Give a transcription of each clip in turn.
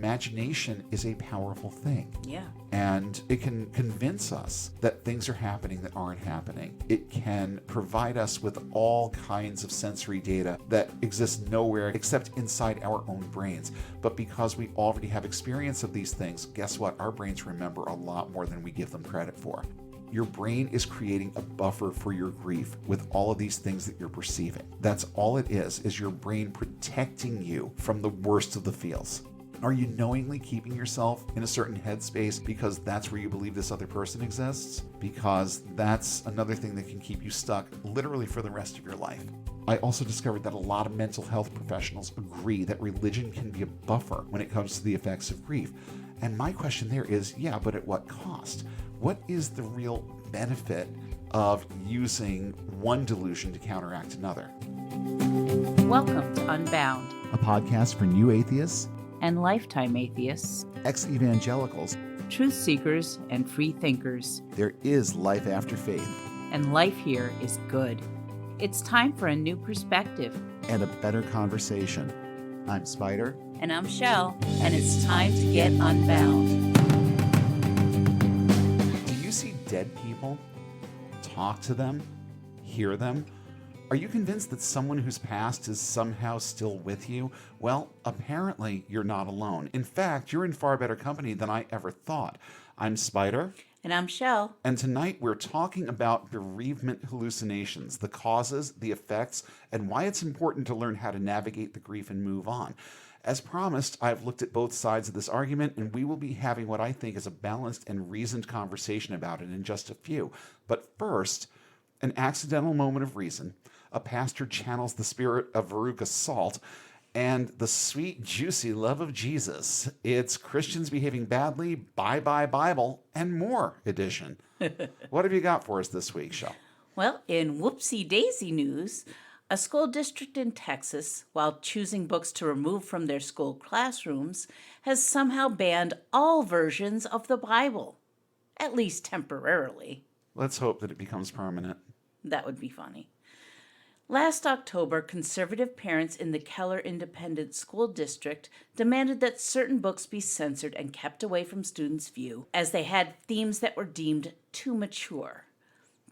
imagination is a powerful thing. Yeah. And it can convince us that things are happening that aren't happening. It can provide us with all kinds of sensory data that exists nowhere except inside our own brains. But because we already have experience of these things, guess what? Our brains remember a lot more than we give them credit for. Your brain is creating a buffer for your grief with all of these things that you're perceiving. That's all it is your brain protecting you from the worst of the feels. Are you knowingly keeping yourself in a certain headspace because that's where you believe this other person exists? Because that's another thing that can keep you stuck literally for the rest of your life. I also discovered that a lot of mental health professionals agree that religion can be a buffer when it comes to the effects of grief. And my question there is, yeah, but at what cost? What is the real benefit of using one delusion to counteract another? Welcome to Unbound, a podcast for new atheists and lifetime atheists, ex-evangelicals, truth seekers, and free thinkers. There is life after faith. And life here is good. It's time for a new perspective. And a better conversation. I'm Spider. And I'm Shell. And it's time to get unbound. Do you see dead people? Talk to them? Hear them? Are you convinced that someone who's passed is somehow still with you? Well, apparently you're not alone. In fact, you're in far better company than I ever thought. I'm Spider. And I'm Shell. And tonight we're talking about bereavement hallucinations, the causes, the effects, and why it's important to learn how to navigate the grief and move on. As promised, I've looked at both sides of this argument, and we will be having what I think is a balanced and reasoned conversation about it in just a few. But first, an accidental moment of reason. A pastor channels the spirit of Veruca Salt and the sweet, juicy love of Jesus. It's Christians Behaving Badly, Bye Bye Bible, and More edition. What have you got for us this week, Shel? Well, in whoopsie daisy news, a school district in Texas, while choosing books to remove from their school classrooms, has somehow banned all versions of the Bible, at least temporarily. Let's hope that it becomes permanent. That would be funny. Last October, conservative parents in the Keller Independent School District demanded that certain books be censored and kept away from students' view, as they had themes that were deemed too mature.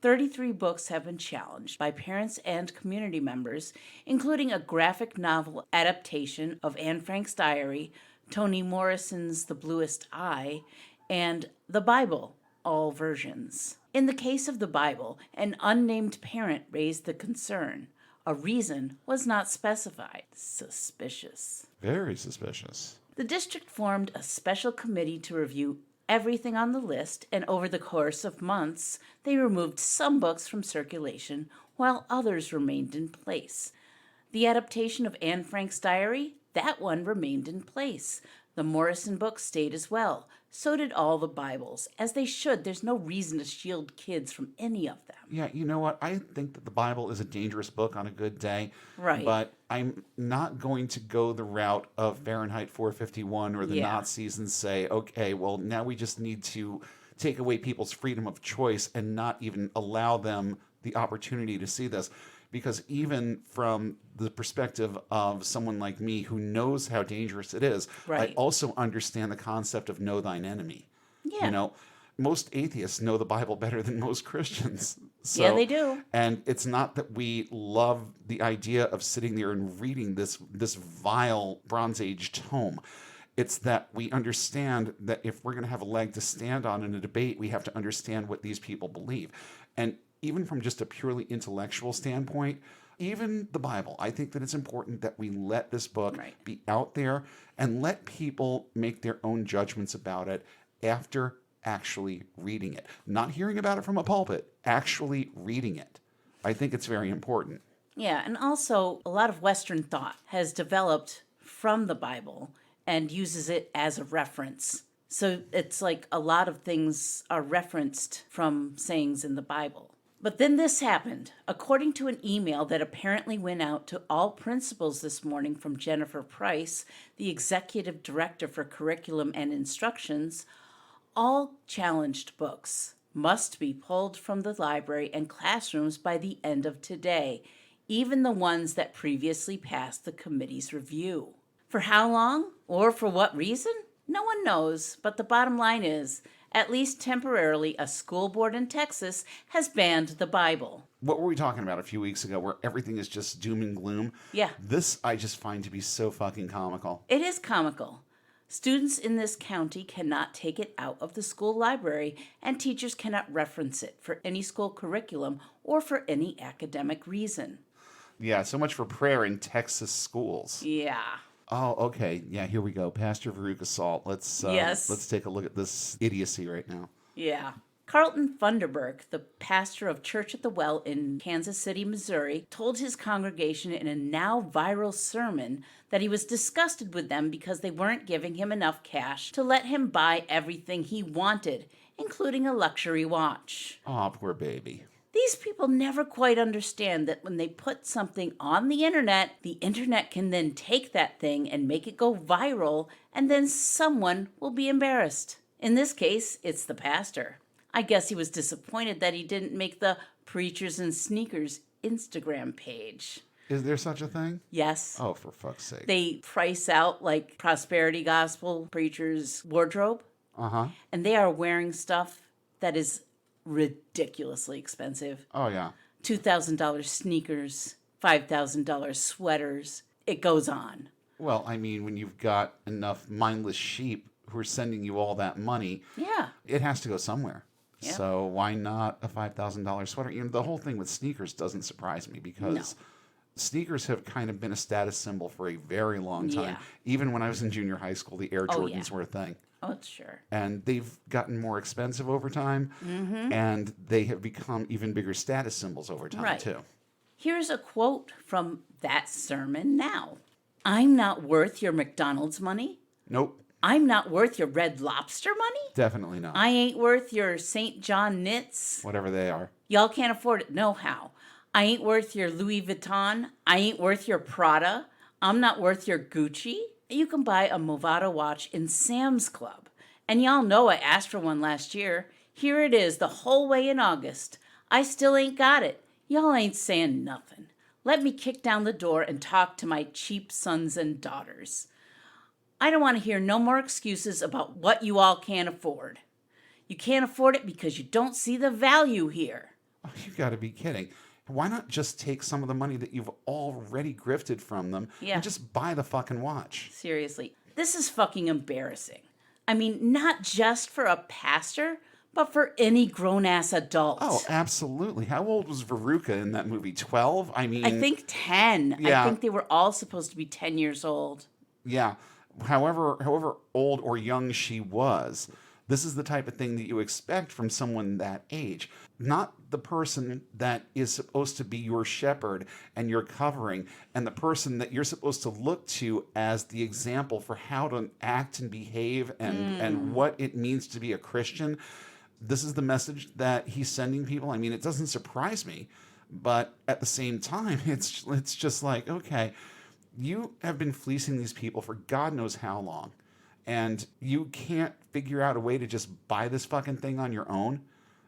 33 books have been challenged by parents and community members, including a graphic novel adaptation of Anne Frank's diary, Toni Morrison's The Bluest Eye, and The Bible, all versions. In the case of the Bible, an unnamed parent raised the concern. A reason was not specified. Suspicious. Very suspicious. The district formed a special committee to review everything on the list, and over the course of months, they removed some books from circulation while others remained in place. The adaptation of Anne Frank's diary, that one remained in place. The Morrison book stayed as well. So did all the Bibles, as they should. There's no reason to shield kids from any of them. Yeah, you know what? I think that the Bible is a dangerous book on a good day. Right. But I'm not going to go the route of Fahrenheit 451 or the Nazis and say, okay, well, now we just need to take away people's freedom of choice and not even allow them the opportunity to see this. Because even from the perspective of someone like me who knows how dangerous it is, right. I also understand the concept of know thine enemy. Yeah. You know, most atheists know the Bible better than most Christians. So, yeah, they do. And it's not that we love the idea of sitting there and reading this vile Bronze Age tome. It's that we understand that if we're going to have a leg to stand on in a debate, we have to understand what these people believe. And even from just a purely intellectual standpoint, even the Bible, I think that it's important that we let this book be out there and let people make their own judgments about it after actually reading it. Not hearing about it from a pulpit, actually reading it. I think it's very important. Yeah, and also a lot of Western thought has developed from the Bible and uses it as a reference. So it's like a lot of things are referenced from sayings in the Bible. But then this happened. According to an email that apparently went out to all principals this morning from Jennifer Price, the executive director for curriculum and instructions, all challenged books must be pulled from the library and classrooms by the end of today, even the ones that previously passed the committee's review. For how long or for what reason? No one knows, but the bottom line is, at least temporarily, a school board in Texas has banned the Bible. What were we talking about a few weeks ago where everything is just doom and gloom? Yeah. This I just find to be so fucking comical. It is comical. Students in this county cannot take it out of the school library, and teachers cannot reference it for any school curriculum or for any academic reason. Yeah, so much for prayer in Texas schools. Yeah. Oh, okay. Yeah, here we go. Pastor Veruca Salt. Yes. Let's take a look at this idiocy right now. Yeah. Carlton Funderburk, the pastor of Church at the Well in Kansas City, Missouri, told his congregation in a now viral sermon that he was disgusted with them because they weren't giving him enough cash to let him buy everything he wanted, including a luxury watch. Oh, poor baby. These people never quite understand that when they put something on the internet can then take that thing and make it go viral, and then someone will be embarrassed. In this case, it's the pastor. I guess he was disappointed that he didn't make the Preachers and Sneakers Instagram page. Is there such a thing? Yes. Oh, for fuck's sake. They price out like prosperity gospel preachers' wardrobe, Uh-huh. and they are wearing stuff that is ridiculously expensive. Oh, yeah. $2,000 sneakers, $5,000 sweaters. It goes on. Well, I mean, when you've got enough mindless sheep who are sending you all that money, Yeah. it has to go somewhere. Yeah. So why not a $5,000 sweater? You know, the whole thing with sneakers doesn't surprise me because sneakers have kind of been a status symbol for a very long time. Yeah. Even when I was in junior high school, the Air Jordans were a thing. Oh, sure. And they've gotten more expensive over time, and they have become even bigger status symbols over time, Right. too. Here's a quote from that sermon now. I'm not worth your McDonald's money. Nope, I'm not worth your Red Lobster money. definitely not. I ain't worth your St. John knits. Whatever they are. Y'all can't afford it. No how. I ain't worth your Louis Vuitton. I ain't worth your Prada. I'm not worth your Gucci. You can buy a Movado watch in Sam's Club. And y'all know I asked for one last year. Here it is the whole way in August. I still ain't got it. Y'all ain't saying nothing. Let me kick down the door and talk to my cheap sons and daughters. I don't want to hear no more excuses about what you all can't afford. You can't afford it because you don't see the value here. Oh, you've got to be kidding. Why not just take some of the money that you've already grifted from them and just buy the fucking watch? Seriously, this is fucking embarrassing. I mean, not just for a pastor, but for any grown-ass adult. Oh, absolutely. How old was Veruca in that movie? 12? I mean... I think 10. Yeah. I think they were all supposed to be 10 years old. Yeah. However old or young she was, this is the type of thing that you expect from someone that age. Not the person that is supposed to be your shepherd and your covering, and the person that you're supposed to look to as the example for how to act and behave and what it means to be a Christian. This is the message that he's sending people. I mean, it doesn't surprise me, but at the same time, it's just like, okay, you have been fleecing these people for God knows how long, and you can't figure out a way to just buy this fucking thing on your own.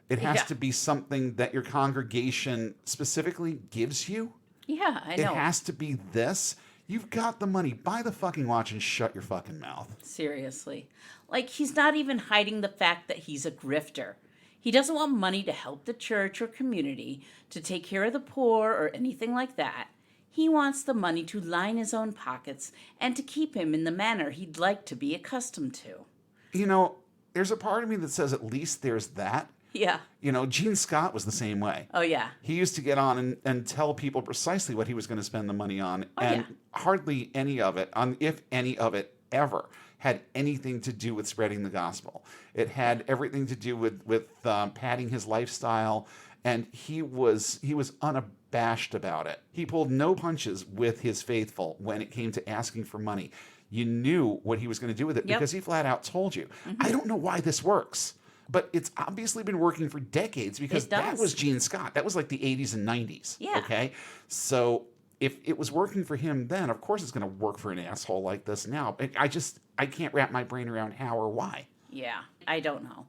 It has to be something that your congregation specifically gives you. Yeah, I know. It has to be this. You've got the money. Buy the fucking watch and shut your fucking mouth. Seriously. Like, he's not even hiding the fact that he's a grifter. He doesn't want money to help the church or community, to take care of the poor or anything like that. He wants the money to line his own pockets and to keep him in the manner he'd like to be accustomed to. You know, there's a part of me that says at least there's that. Yeah. You know, Gene Scott was the same way. Oh, yeah. He used to get on and tell people precisely what he was going to spend the money on. Oh, and yeah. hardly any of it, if any of it ever, had anything to do with spreading the gospel. It had everything to do with padding his lifestyle. And he was unabashed about it. He pulled no punches with his faithful when it came to asking for money. You knew what he was going to do with it because he flat out told you. I don't know why this works, but it's obviously been working for decades because that was Gene Scott. That was like the 80s and 90s. Yeah. Okay? So if it was working for him then, of course it's going to work for an asshole like this now. I can't wrap my brain around how or why. Yeah, I don't know.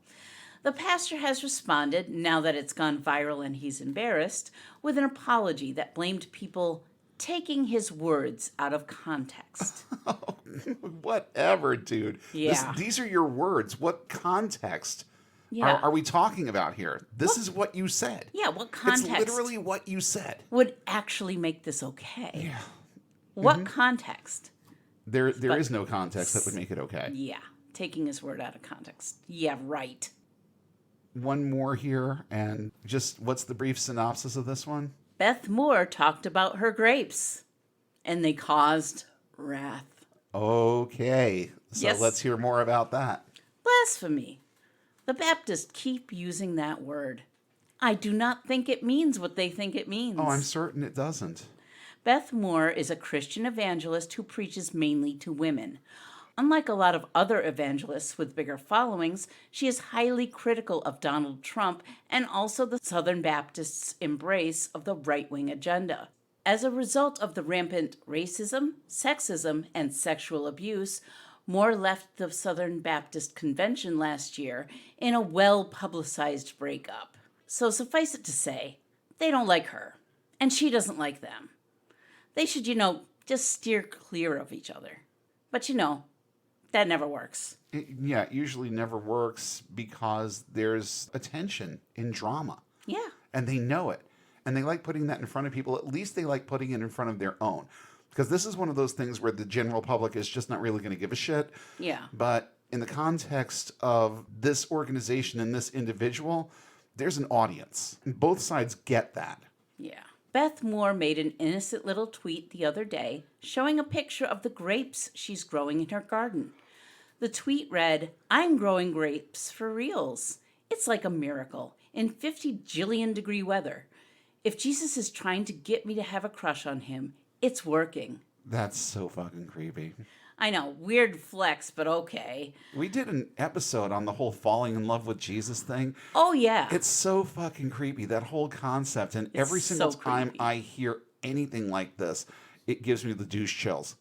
The pastor has responded, now that it's gone viral and he's embarrassed, with an apology that blamed people taking his words out of context. Whatever, dude. Yeah. These are your words. What context Yeah. are we talking about here? This is what you said. Yeah, what context It's literally what you said. would actually make this okay? Yeah. What context? There is no context that would make it okay. Yeah, taking his word out of context. Yeah, right. One more here, and just what's the brief synopsis of this one? Beth Moore talked about her grapes, and they caused wrath. Okay, so Yes. let's hear more about that. Blasphemy. The Baptists keep using that word. I do not think it means what they think it means. Oh, I'm certain it doesn't. Beth Moore is a Christian evangelist who preaches mainly to women. Unlike a lot of other evangelists with bigger followings, she is highly critical of Donald Trump and also the Southern Baptists' embrace of the right-wing agenda. As a result of the rampant racism, sexism, and sexual abuse, Moore left the Southern Baptist Convention last year in a well-publicized breakup. So suffice it to say, they don't like her, and she doesn't like them. They should, just steer clear of each other. But that never works. It usually never works because there's a tension in drama. Yeah. And they know it. And they like putting that in front of people. At least they like putting it in front of their own. Because this is one of those things where the general public is just not really going to give a shit. Yeah. But in the context of this organization and this individual, there's an audience. And both sides get that. Yeah. Beth Moore made an innocent little tweet the other day showing a picture of the grapes she's growing in her garden. The tweet read, "I'm growing grapes for reals. It's like a miracle in 50 jillion degree weather. If Jesus is trying to get me to have a crush on him, it's working." That's so fucking creepy. I know, weird flex, but okay. We did an episode on the whole falling in love with Jesus thing. Oh, yeah. It's so fucking creepy, that whole concept. And every single so time creepy. I hear anything like this, it gives me the douche chills.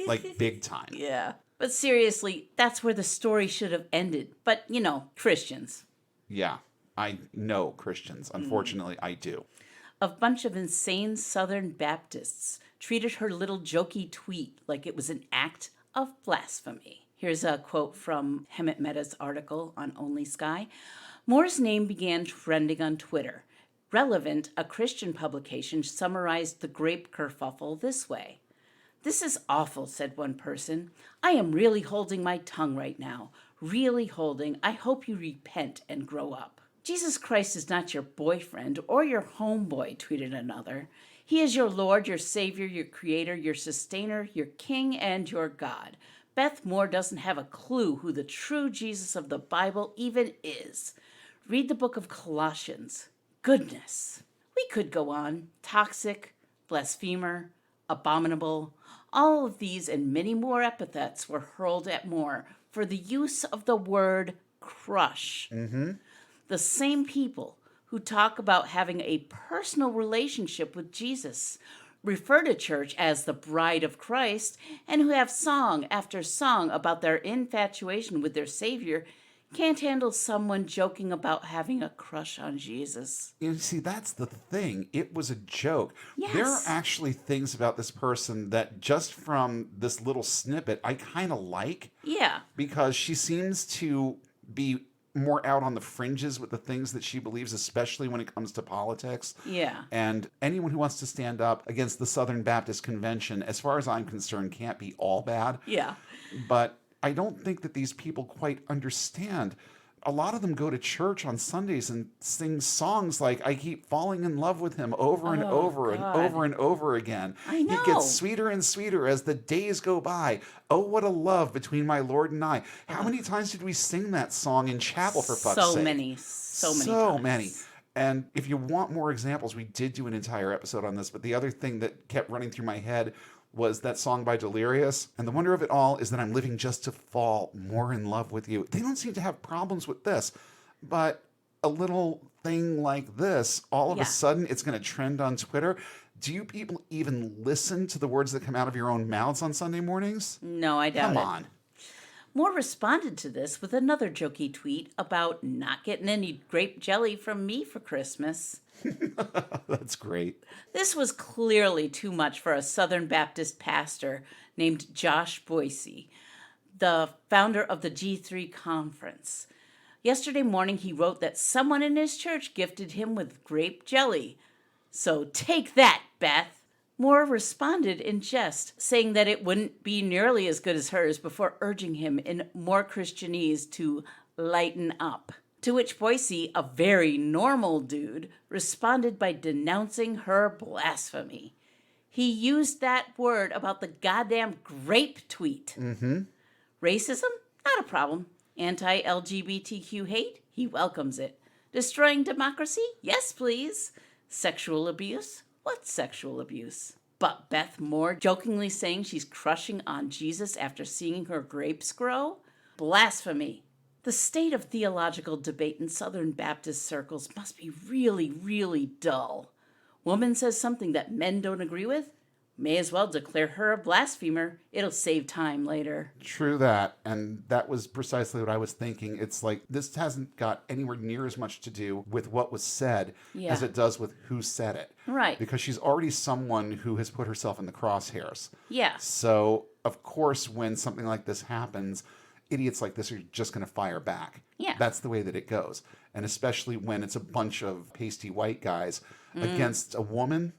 Like, big time. Yeah. But seriously, that's where the story should have ended. But, Christians. Yeah, I know Christians. Unfortunately, I do. A bunch of insane Southern Baptists treated her little jokey tweet like it was an act of blasphemy. Here's a quote from Hemant Mehta's article on Only Sky. Moore's name began trending on Twitter. Relevant, a Christian publication, summarized the grape kerfuffle this way. "This is awful," said one person. "I am really holding my tongue right now. Really holding. I hope you repent and grow up." "Jesus Christ is not your boyfriend or your homeboy," tweeted another. "He is your Lord, your Savior, your Creator, your Sustainer, your King, and your God. Beth Moore doesn't have a clue who the true Jesus of the Bible even is. Read the book of Colossians." Goodness. We could go on. Toxic, blasphemer, abominable. All of these and many more epithets were hurled at Moore for the use of the word crush. Mm-hmm. The same people who talk about having a personal relationship with Jesus, refer to church as the bride of Christ, and who have song after song about their infatuation with their Savior, can't handle someone joking about having a crush on Jesus. You see, that's the thing. It was a joke. Yes. There are actually things about this person that just from this little snippet, I kind of like. Yeah. Because she seems to be more out on the fringes with the things that she believes, especially when it comes to politics. Yeah. And anyone who wants to stand up against the Southern Baptist Convention, as far as I'm concerned, can't be all bad. Yeah. But I don't think that these people quite understand. A lot of them go to church on Sundays and sing songs like "I keep falling in love with him" over and over and over and over again. I know. It gets sweeter and sweeter as the days go by. Oh, what a love between my Lord and I. How many times did we sing that song in chapel, for fuck's sake? So many times. So many. And if you want more examples, we did do an entire episode on this, but the other thing that kept running through my head was that song by Delirious. And the wonder of it all is that I'm living just to fall more in love with you. They don't seem to have problems with this, but a little thing like this, all of a sudden it's going to trend on Twitter. Do you people even listen to the words that come out of your own mouths on Sunday mornings? No, I doubt it. Come on. Moore responded to this with another jokey tweet about not getting any grape jelly from me for Christmas. That's great. This was clearly too much for a Southern Baptist pastor named Josh Boise, the founder of the G3 conference. Yesterday morning, he wrote that someone in his church gifted him with grape jelly. So take that, Beth. Moore responded in jest, saying that it wouldn't be nearly as good as hers before urging him in more Christianese to lighten up. To which Boise, a very normal dude, responded by denouncing her blasphemy. He used that word about the goddamn grape tweet. Racism? Not a problem. Anti-LGBTQ hate? He welcomes it. Destroying democracy? Yes, please. Sexual abuse? What's sexual abuse? But Beth Moore jokingly saying she's crushing on Jesus after seeing her grapes grow? Blasphemy. The state of theological debate in Southern Baptist circles must be really, really dull. Woman says something that men don't agree with? May as well declare her a blasphemer. It'll save time later. True that. And that was precisely what I was thinking. It's like this hasn't got anywhere near as much to do with what was said as it does with who said it. Right. Because she's already someone who has put herself in the crosshairs. Yeah. So, of course, when something like this happens, idiots like this are just going to fire back. Yeah. That's the way that it goes. And especially when it's a bunch of pasty white guys against a woman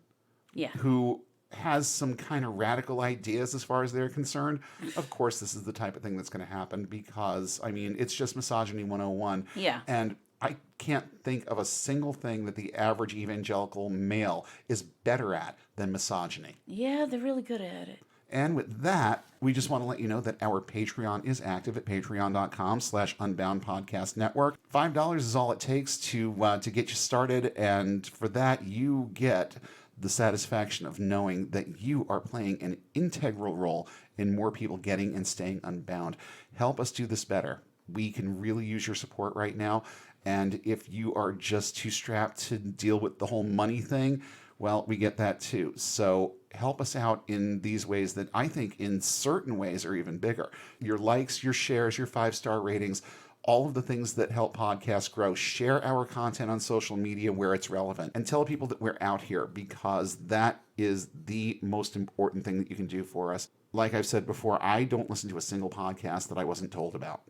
who has some kind of radical ideas as far as they're concerned. Of course, this is the type of thing that's going to happen because, I mean, it's just misogyny 101. Yeah. And I can't think of a single thing that the average evangelical male is better at than misogyny. Yeah, they're really good at it. And with that, we just want to let you know that our Patreon is active at patreon.com/unboundpodcastnetwork. $5 is all it takes to get you started. And for that, you get the satisfaction of knowing that you are playing an integral role in more people getting and staying unbound. Help us do this better. We can really use your support right now. And if you are just too strapped to deal with the whole money thing, well, we get that too. So help us out in these ways that I think in certain ways are even bigger. Your likes, your shares, your 5-star ratings, all of the things that help podcasts grow. Share our content on social media where it's relevant and tell people that we're out here because that is the most important thing that you can do for us. Like I've said before, I don't listen to a single podcast that I wasn't told about.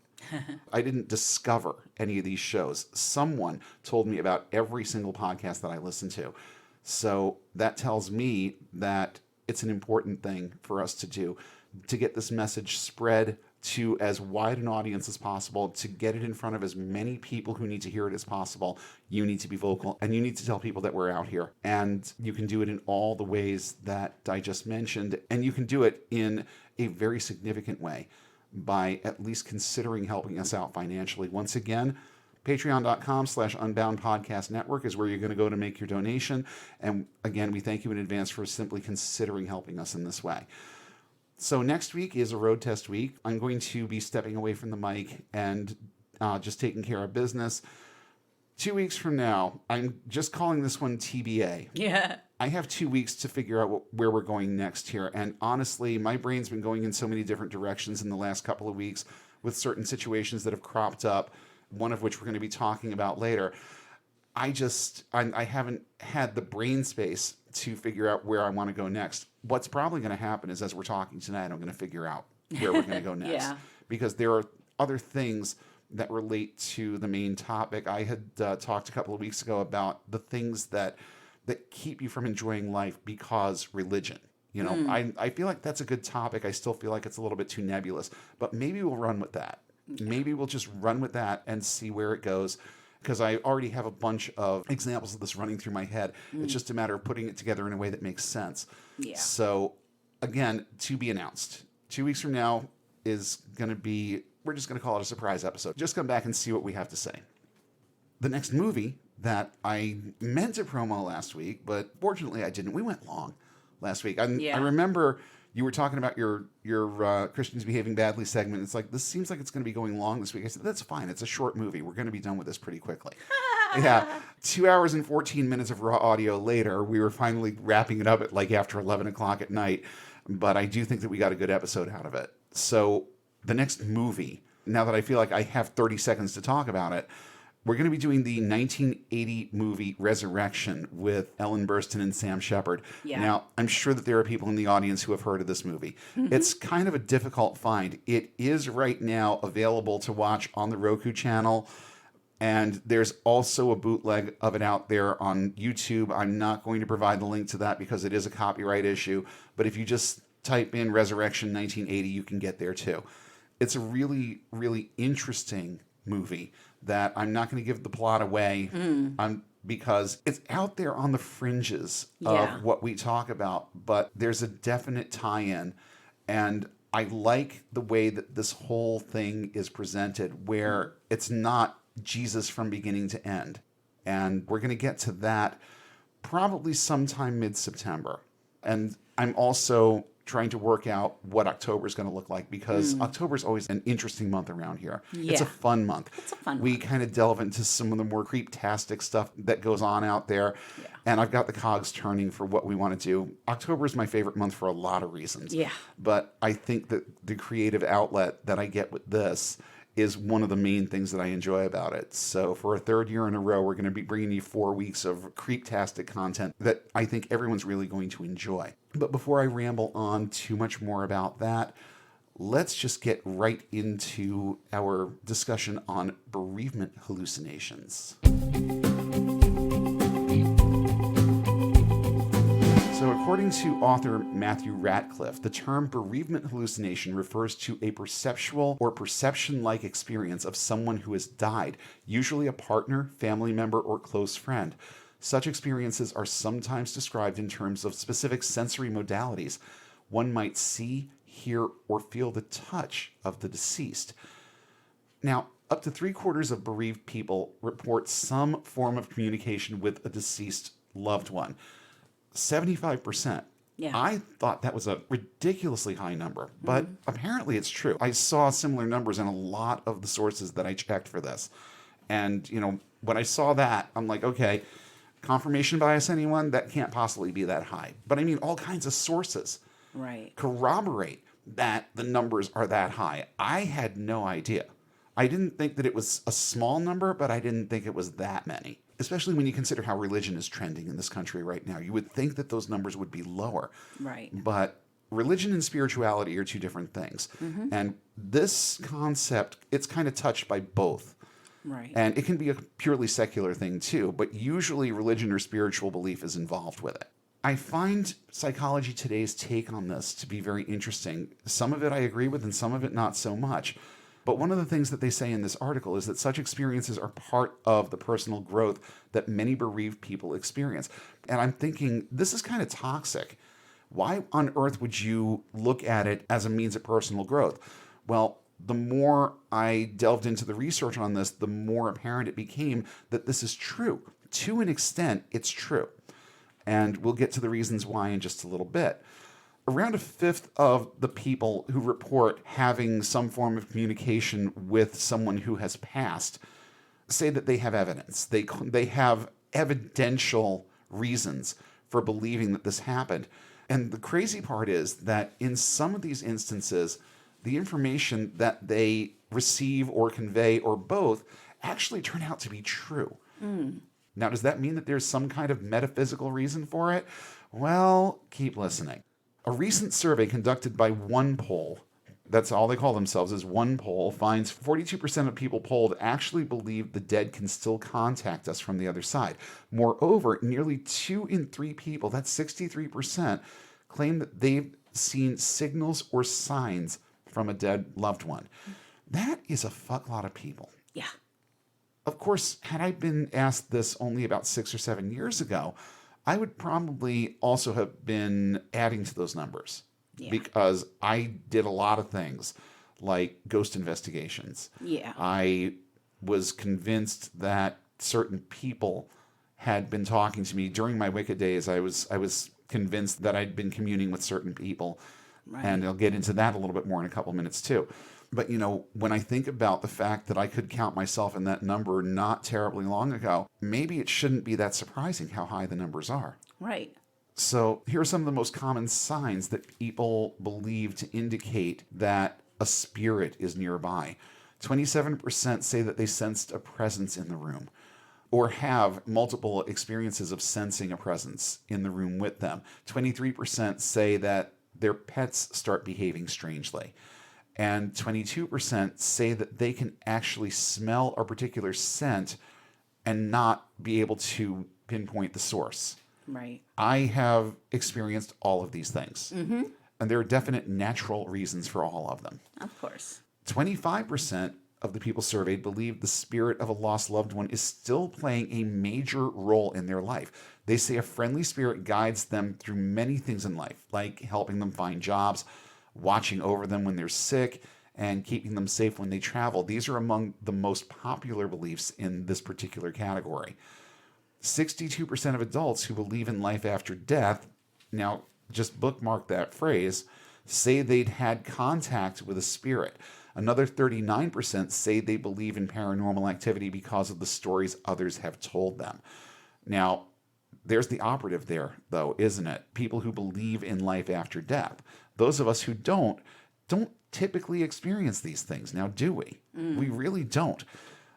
I didn't discover any of these shows. Someone told me about every single podcast that I listen to. So that tells me that it's an important thing for us to do, to get this message spread to as wide an audience as possible, to get it in front of as many people who need to hear it as possible. You need to be vocal, and you need to tell people that we're out here. And you can do it in all the ways that I just mentioned, and you can do it in a very significant way by at least considering helping us out financially. Once again, patreon.com/unboundpodcastnetwork is where you're going to go to make your donation. And again, we thank you in advance for simply considering helping us in this way. So next week is a road test week. I'm going to be stepping away from the mic and just taking care of business. 2 weeks from now, I'm just calling this one TBA. Yeah. I have 2 weeks to figure out where we're going next here. And honestly, my brain's been going in so many different directions in the last couple of weeks with certain situations that have cropped up, one of which we're going to be talking about later. I haven't had the brain space to figure out where I want to go next. What's probably going to happen is as we're talking tonight, I'm going to figure out where we're going to go next. Yeah. Because there are other things that relate to the main topic. I had talked a couple of weeks ago about the things that keep you from enjoying life because religion. You know, I feel like that's a good topic. I still feel like it's a little bit too nebulous, but maybe we'll run with that. Maybe we'll just run with that and see where it goes. Because I already have a bunch of examples of this running through my head. It's just a matter of putting it together in a way that makes sense. Yeah. So, again, to be announced. 2 weeks from now is going to be, we're just going to call it a surprise episode. Just come back and see what we have to say. The next movie that I meant to promo last week, but fortunately I didn't. We went long last week. I remember you were talking about your Christians Behaving Badly segment. It's like, this seems like it's going to be going long this week. I said, that's fine. It's a short movie. We're going to be done with this pretty quickly. Yeah. 2 hours and 14 minutes of raw audio later, we were finally wrapping it up at like after 11 o'clock at night. But I do think that we got a good episode out of it. So the next movie, now that I feel like I have 30 seconds to talk about it, We're going to be doing the 1980 movie Resurrection with Ellen Burstyn and Sam Shepard. Yeah. Now, I'm sure that there are people in the audience who have heard of this movie. It's kind of a difficult find. It is right now available to watch on the Roku channel, and there's also a bootleg of it out there on YouTube. I'm not going to provide the link to that because it is a copyright issue, but if you just type in Resurrection 1980, you can get there too. It's a really, really interesting movie that I'm not going to give the plot away because it's out there on the fringes of what we talk about, but there's a definite tie-in, and I like the way that this whole thing is presented, where it's not Jesus from beginning to end. And we're going to get to that probably sometime mid-September. And I'm also trying to work out what October is going to look like, because October is always an interesting month around here. Yeah. It's a fun month. It's a fun We month. kind of delve into some of the more creep-tastic stuff that goes on out there. Yeah. And I've got the cogs turning for what we want to do. October is my favorite month for a lot of reasons. Yeah. But I think that the creative outlet that I get with this is one of the main things that I enjoy about it. So for a third year in a row, we're going to be bringing you 4 weeks of creep-tastic content that I think everyone's really going to enjoy. But before I ramble on too much more about that, let's just get right into our discussion on bereavement hallucinations. So according to author Matthew Ratcliffe, the term bereavement hallucination refers to a perceptual or perception-like experience of someone who has died, usually a partner, family member, or close friend. Such experiences are sometimes described in terms of specific sensory modalities. One might see, hear, or feel the touch of the deceased. Now, up to 3/4 of bereaved people report some form of communication with a deceased loved one. 75%. Yeah. I thought that was a ridiculously high number, but apparently it's true. I saw similar numbers in a lot of the sources that I checked for this. And, when I saw that, I'm like, okay, confirmation bias, anyone? That can't possibly be that high. But I mean, all kinds of sources corroborate that the numbers are that high. I had no idea. I didn't think that it was a small number, but I didn't think it was that many. Especially when you consider how religion is trending in this country right now. You would think that those numbers would be lower. Right. But religion and spirituality are two different things. And this concept, it's kind of touched by both. Right. And it can be a purely secular thing too, but usually religion or spiritual belief is involved with it. I find Psychology Today's take on this to be very interesting. Some of it I agree with and some of it not so much. But one of the things that they say in this article is that such experiences are part of the personal growth that many bereaved people experience. And I'm thinking, this is kind of toxic. Why on earth would you look at it as a means of personal growth? Well, the more I delved into the research on this, the more apparent it became that this is true. To an extent, it's true. And we'll get to the reasons why in just a little bit. Around 1/5 of the people who report having some form of communication with someone who has passed say that they have evidence. They have evidential reasons for believing that this happened. And the crazy part is that in some of these instances, the information that they receive or convey or both actually turn out to be true. Now, does that mean that there's some kind of metaphysical reason for it? Well, keep listening. A recent survey conducted by OnePoll, that's all they call themselves, is OnePoll, finds 42% of people polled actually believe the dead can still contact us from the other side. Moreover, nearly 2 in 3 people, that's 63%, claim that they've seen signals or signs from a dead loved one. That is a fuck lot of people. Yeah. Of course, had I been asked this only about 6 or 7 years ago, I would probably also have been adding to those numbers because I did a lot of things like ghost investigations. Yeah. I was convinced that certain people had been talking to me during my Wicca days. I was convinced that I'd been communing with certain people. Right. And I'll get into that a little bit more in a couple minutes too. But, when I think about the fact that I could count myself in that number not terribly long ago, maybe it shouldn't be that surprising how high the numbers are. Right. So here are some of the most common signs that people believe to indicate that a spirit is nearby. 27% say that they sensed a presence in the room or have multiple experiences of sensing a presence in the room with them. 23% say that their pets start behaving strangely. And 22% say that they can actually smell a particular scent and not be able to pinpoint the source. Right. I have experienced all of these things. Mm-hmm. And there are definite natural reasons for all of them. Of course. 25% of the people surveyed believe the spirit of a lost loved one is still playing a major role in their life. They say a friendly spirit guides them through many things in life, like helping them find jobs, watching over them when they're sick, and keeping them safe when they travel. These are among the most popular beliefs in this particular category. 62% of adults who believe in life after death, now just bookmark that phrase, say they'd had contact with a spirit. Another 39% say they believe in paranormal activity because of the stories others have told them. Now, there's the operative there, though, isn't it? People who believe in life after death. Those of us who don't typically experience these things. Now, do we? We really don't.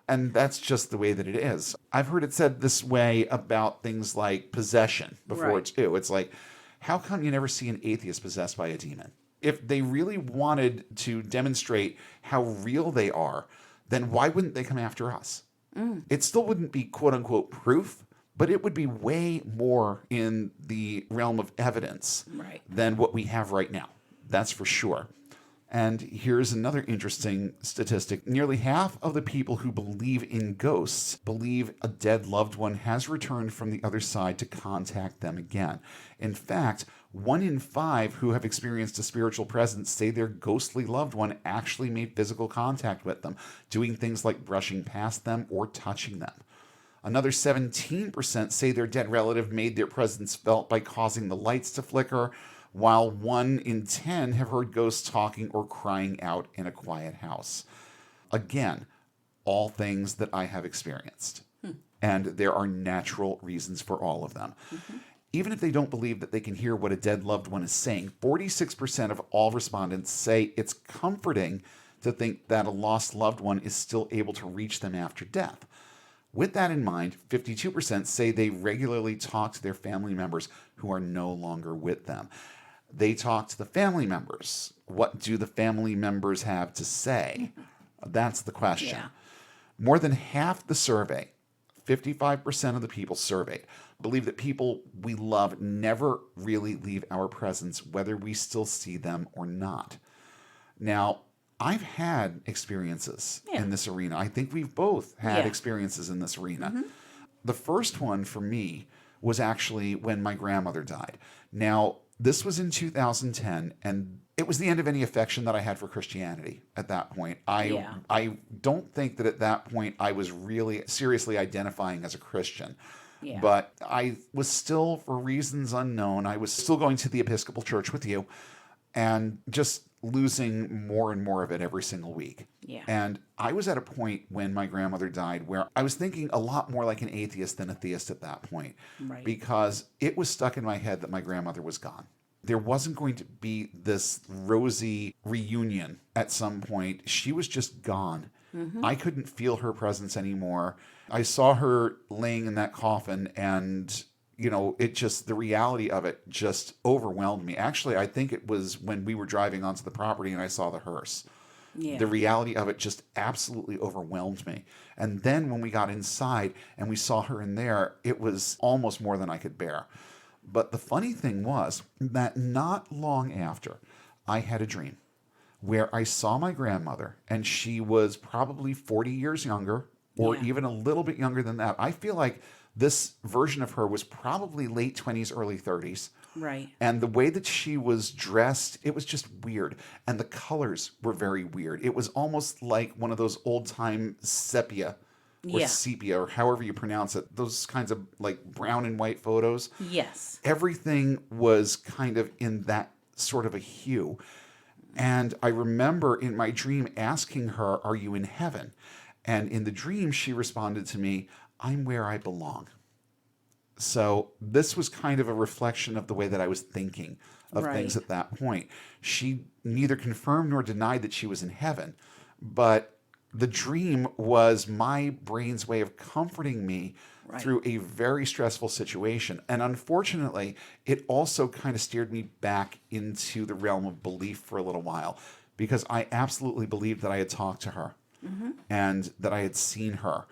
And that's just the way that it is. I've heard it said this way about things like possession before, right. too. It's like, how come you never see an atheist possessed by a demon? If they really wanted to demonstrate how real they are, then why wouldn't they come after us? It still wouldn't be quote unquote proof, but it would be way more in the realm of evidence Right. than what we have right now. That's for sure. And here's another interesting statistic. Nearly half of the people who believe in ghosts believe a dead loved one has returned from the other side to contact them again. In fact, 1 in 5 who have experienced a spiritual presence say their ghostly loved one actually made physical contact with them, doing things like brushing past them or touching them. Another 17% say their dead relative made their presence felt by causing the lights to flicker, while 1 in 10 have heard ghosts talking or crying out in a quiet house. Again, all things that I have experienced. And there are natural reasons for all of them. Mm-hmm. Even if they don't believe that they can hear what a dead loved one is saying, 46% of all respondents say it's comforting to think that a lost loved one is still able to reach them after death. With that in mind, 52% say they regularly talk to their family members who are no longer with them. They talk to the family members. What do the family members have to say? That's the question. Yeah. More than half the survey, 55% of the people surveyed, believe that people we love never really leave our presence, whether we still see them or not. Now, I've had experiences in this arena. I think we've both had experiences in this arena. Mm-hmm. The first one for me was actually when my grandmother died. Now, this was in 2010, and it was the end of any affection that I had for Christianity at that point. I don't think that at that point I was really seriously identifying as a Christian. Yeah. But I was still, for reasons unknown, I was still going to the Episcopal Church with you and just losing more and more of it every single week. Yeah. And I was at a point when my grandmother died where I was thinking a lot more like an atheist than a theist at that point. Right. Because it was stuck in my head that my grandmother was gone. There wasn't going to be this rosy reunion at some point. She was just gone. Mm-hmm. I couldn't feel her presence anymore. I saw her laying in that coffin, and it just, the reality of it just overwhelmed me. Actually, I think it was when we were driving onto the property and I saw the hearse. Yeah. The reality of it just absolutely overwhelmed me. And then when we got inside and we saw her in there, it was almost more than I could bear. But the funny thing was that not long after, I had a dream where I saw my grandmother, and she was probably 40 years younger, or even a little bit younger than that. I feel like this version of her was probably late 20s, early 30s. Right. And the way that she was dressed, it was just weird. And the colors were very weird. It was almost like one of those old-time sepia or sepia, or however you pronounce it. Those kinds of like brown and white photos. Yes. Everything was kind of in that sort of a hue. And I remember in my dream asking her, "Are you in heaven?" And in the dream, she responded to me, "I'm where I belong." So this was kind of a reflection of the way that I was thinking of things at that point. She neither confirmed nor denied that she was in heaven, but the dream was my brain's way of comforting me Right. through a very stressful situation. And unfortunately, it also kind of steered me back into the realm of belief for a little while because I absolutely believed that I had talked to her and that I had seen her.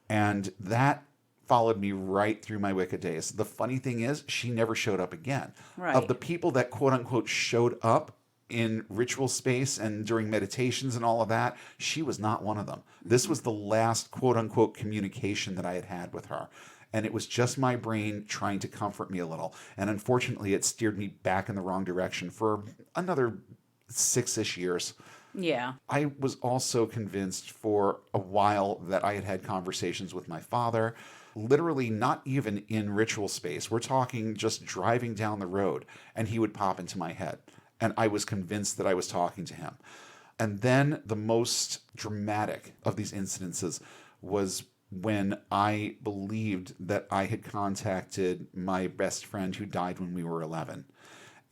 And that followed me right through my Wicca days. The funny thing is, she never showed up again. Right. Of the people that quote unquote showed up in ritual space and during meditations and all of that, she was not one of them. This was the last quote unquote communication that I had had with her. And it was just my brain trying to comfort me a little. And unfortunately, it steered me back in the wrong direction for another 6-ish years. Yeah. I was also convinced for a while that I had had conversations with my father, literally not even in ritual space. We're talking just driving down the road, and he would pop into my head. And I was convinced that I was talking to him. And then the most dramatic of these incidences was when I believed that I had contacted my best friend who died when we were 11.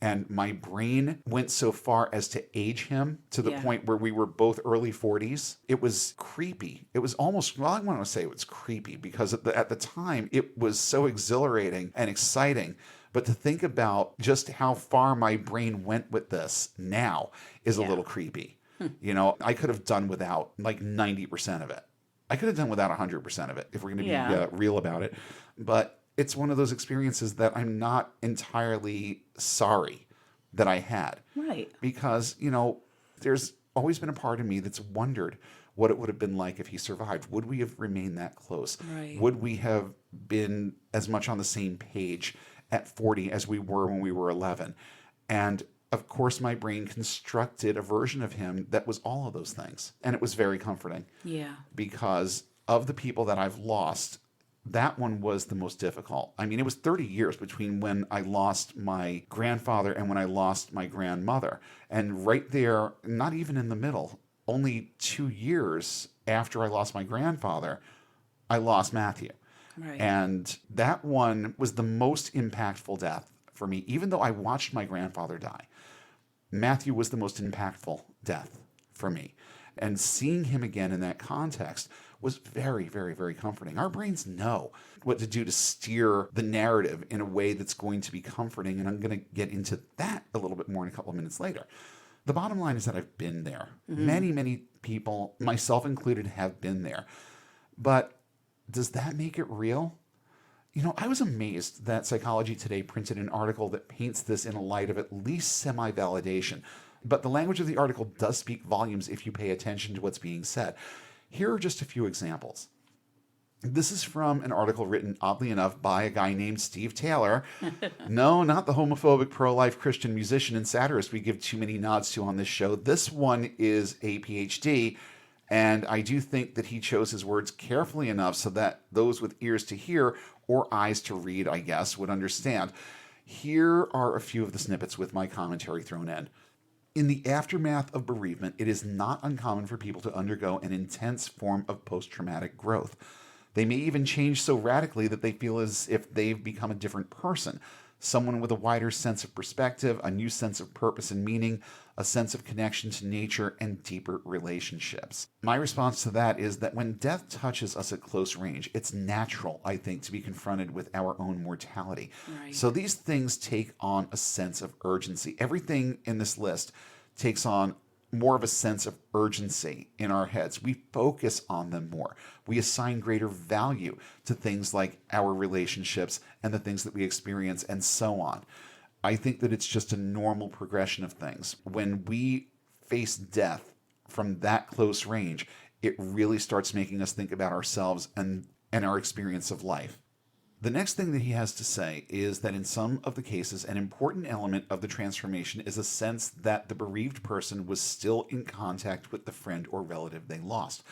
And my brain went so far as to age him to the Yeah. point where we were both early 40s. It was creepy. It was almost, well, I want to say it was creepy because at the time it was so exhilarating and exciting. But to think about just how far my brain went with this now is a Yeah. little creepy. You know, I could have done without like 90% of it. I could have done without 100% of it if we're going to be Yeah. real about it. But it's one of those experiences that I'm not entirely sorry that I had. Right. Because, you know, there's always been a part of me that's wondered what it would have been like if he survived. Would we have remained that close? Right. Would we have been as much on the same page at 40 as we were when we were 11? And of course, my brain constructed a version of him that was all of those things. And it was very comforting Yeah. because of the people that I've lost, that one was the most difficult. I mean, it was 30 years between when I lost my grandfather and when I lost my grandmother. And right there, not even in the middle, only 2 years after I lost my grandfather, I lost Matthew. Right. And that one was the most impactful death for me. Even though I watched my grandfather die, Matthew was the most impactful death for me. And seeing him again in that context was very, very, very comforting. Our brains know what to do to steer the narrative in a way that's going to be comforting. And I'm going to get into that a little bit more in a couple of minutes later. The bottom line is that I've been there. Many, many people, myself included, have been there. But does that make it real? You know, I was amazed that Psychology Today printed an article that paints this in a light of at least semi-validation. But the language of the article does speak volumes if you pay attention to what's being said. Here are just a few examples. This is from an article written, oddly enough, by a guy named Steve Taylor. No, not the homophobic pro-life Christian musician and satirist we give too many nods to on this show. This one is a PhD, and I do think that he chose his words carefully enough so that those with ears to hear or eyes to read, I guess, would understand. Here are a few of the snippets with my commentary thrown in. In the aftermath of bereavement, it is not uncommon for people to undergo an intense form of post-traumatic growth. They may even change so radically that they feel as if they've become a different person, someone with a wider sense of perspective, a new sense of purpose and meaning, a sense of connection to nature, and deeper relationships. My response to that is that when death touches us at close range, it's natural, I think, to be confronted with our own mortality. Right. So these things take on a sense of urgency. Everything in this list takes on more of a sense of urgency in our heads. We focus on them more. We assign greater value to things like our relationships and the things that we experience and so on. I think that it's just a normal progression of things. When we face death from that close range, it really starts making us think about ourselves and our experience of life. The next thing that he has to say is that in some of the cases, an important element of the transformation is a sense that the bereaved person was still in contact with the friend or relative they lost.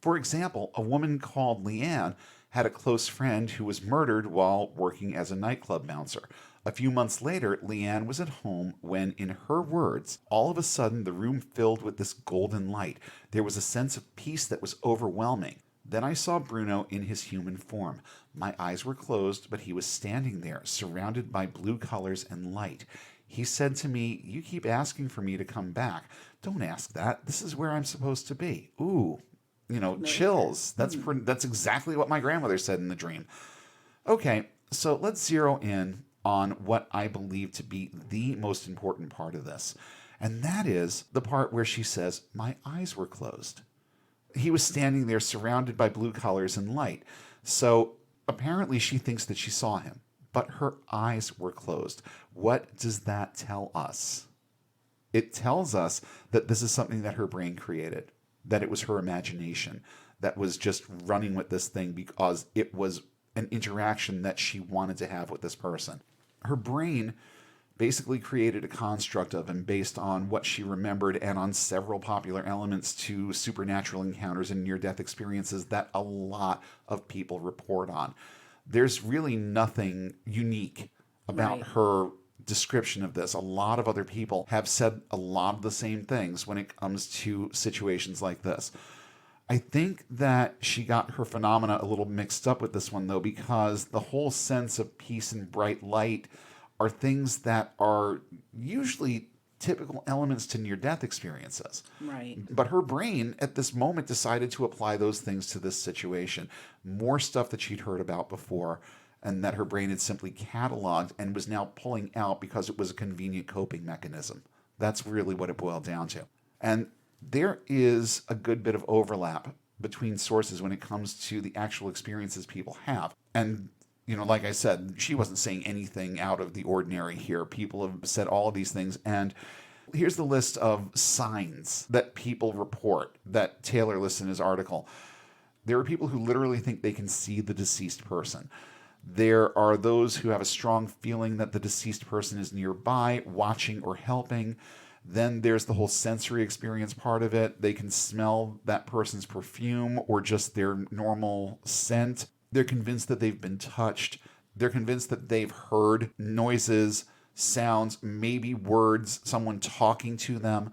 For example, a woman called Leanne had a close friend who was murdered while working as a nightclub bouncer. A few months later, Leanne was at home when, in her words, all of a sudden the room filled with this golden light. There was a sense of peace that was overwhelming. Then I saw Bruno in his human form. My eyes were closed, but he was standing there, surrounded by blue colors and light. He said to me, "You keep asking for me to come back. Don't ask that. This is where I'm supposed to be." Ooh, chills. That's exactly what my grandmother said in the dream. Okay, so let's zero in on what I believe to be the most important part of this. And that is the part where she says, "My eyes were closed." He was standing there surrounded by blue colors and light. So apparently she thinks that she saw him, but her eyes were closed. What does that tell us? It tells us that this is something that her brain created, that it was her imagination that was just running with this thing because it was an interaction that she wanted to have with this person. Her brain basically created a construct of him based on what she remembered and on several popular elements to supernatural encounters and near-death experiences that a lot of people report on. There's really nothing unique about her description of this. A lot of other people have said a lot of the same things when it comes to situations like this. I think that she got her phenomena a little mixed up with this one, though, because the whole sense of peace and bright light are things that are usually typical elements to near-death experiences. Right. But her brain at this moment decided to apply those things to this situation. More stuff that she'd heard about before and that her brain had simply cataloged and was now pulling out because it was a convenient coping mechanism. That's really what it boiled down to. And there is a good bit of overlap between sources when it comes to the actual experiences people have. And like I said, she wasn't saying anything out of the ordinary here. People have said all of these things. And here's the list of signs that people report that Taylor lists in his article. There are people who literally think they can see the deceased person. There are those who have a strong feeling that the deceased person is nearby, watching or helping. Then there's the whole sensory experience part of it. They can smell that person's perfume or just their normal scent. They're convinced that they've been touched. They're convinced that they've heard noises, sounds, maybe words, someone talking to them,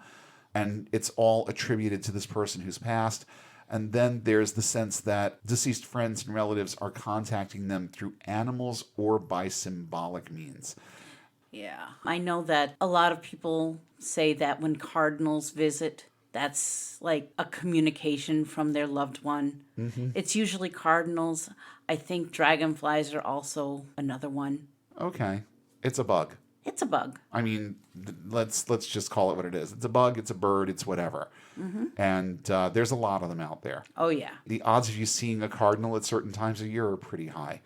and it's all attributed to this person who's passed. And then there's the sense that deceased friends and relatives are contacting them through animals or by symbolic means. Yeah. I know that a lot of people say that when cardinals visit, that's like a communication from their loved one. Mm-hmm. It's usually cardinals. I think dragonflies are also another one. Okay. It's a bug. It's a bug. I mean, let's just call it what it is. It's a bug, it's a bird, it's whatever. Mm-hmm. And there's a lot of them out there. Oh, yeah. The odds of you seeing a cardinal at certain times of year are pretty high.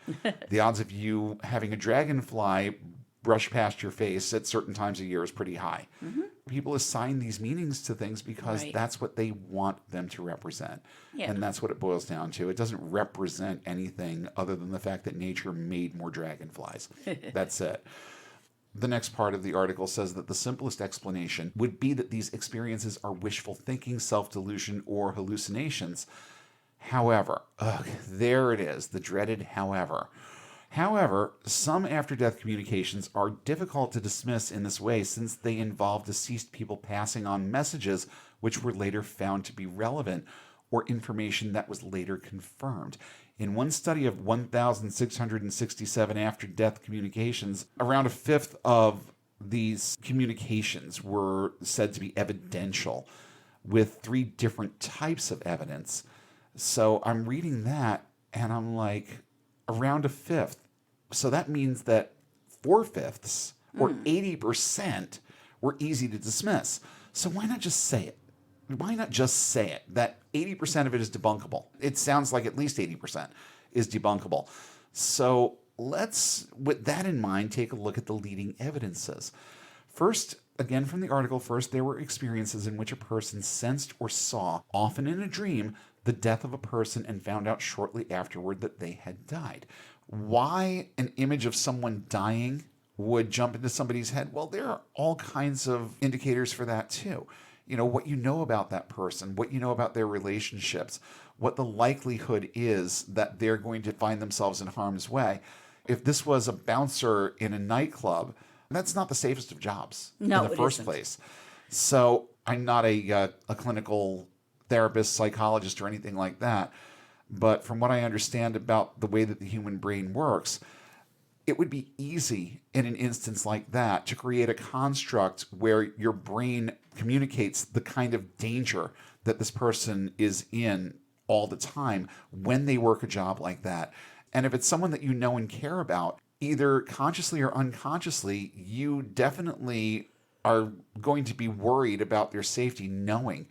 The odds of you having a dragonfly brush past your face at certain times of year is pretty high. Mm-hmm. People assign these meanings to things because that's what they want them to represent. Yeah. And that's what it boils down to. It doesn't represent anything other than the fact that nature made more dragonflies. That's it. The next part of the article says that the simplest explanation would be that these experiences are wishful thinking, self-delusion, or hallucinations. However, there it is, the dreaded however. However, some after-death communications are difficult to dismiss in this way since they involve deceased people passing on messages which were later found to be relevant or information that was later confirmed. In one study of 1,667 after-death communications, around a fifth of these communications were said to be evidential, with 3 different types of evidence. So I'm reading that, and I'm like, around a fifth. So that means that 4/5 or 80% were easy to dismiss. So why not just say it? Why not just say it? That 80% of it is debunkable. It sounds like at least 80% is debunkable. So let's, with that in mind, take a look at the leading evidences. First, again from the article, there were experiences in which a person sensed or saw, often in a dream, the death of a person and found out shortly afterward that they had died. Why an image of someone dying would jump into somebody's head? Well, there are all kinds of indicators for that too. What you know about that person, what you know about their relationships, what the likelihood is that they're going to find themselves in harm's way. If this was a bouncer in a nightclub, that's not the safest of jobs in the first place. So I'm not a clinical therapist, psychologist, or anything like that. But from what I understand about the way that the human brain works, it would be easy in an instance like that to create a construct where your brain communicates the kind of danger that this person is in all the time when they work a job like that. And if it's someone that you know and care about, either consciously or unconsciously, you definitely are going to be worried about their safety knowing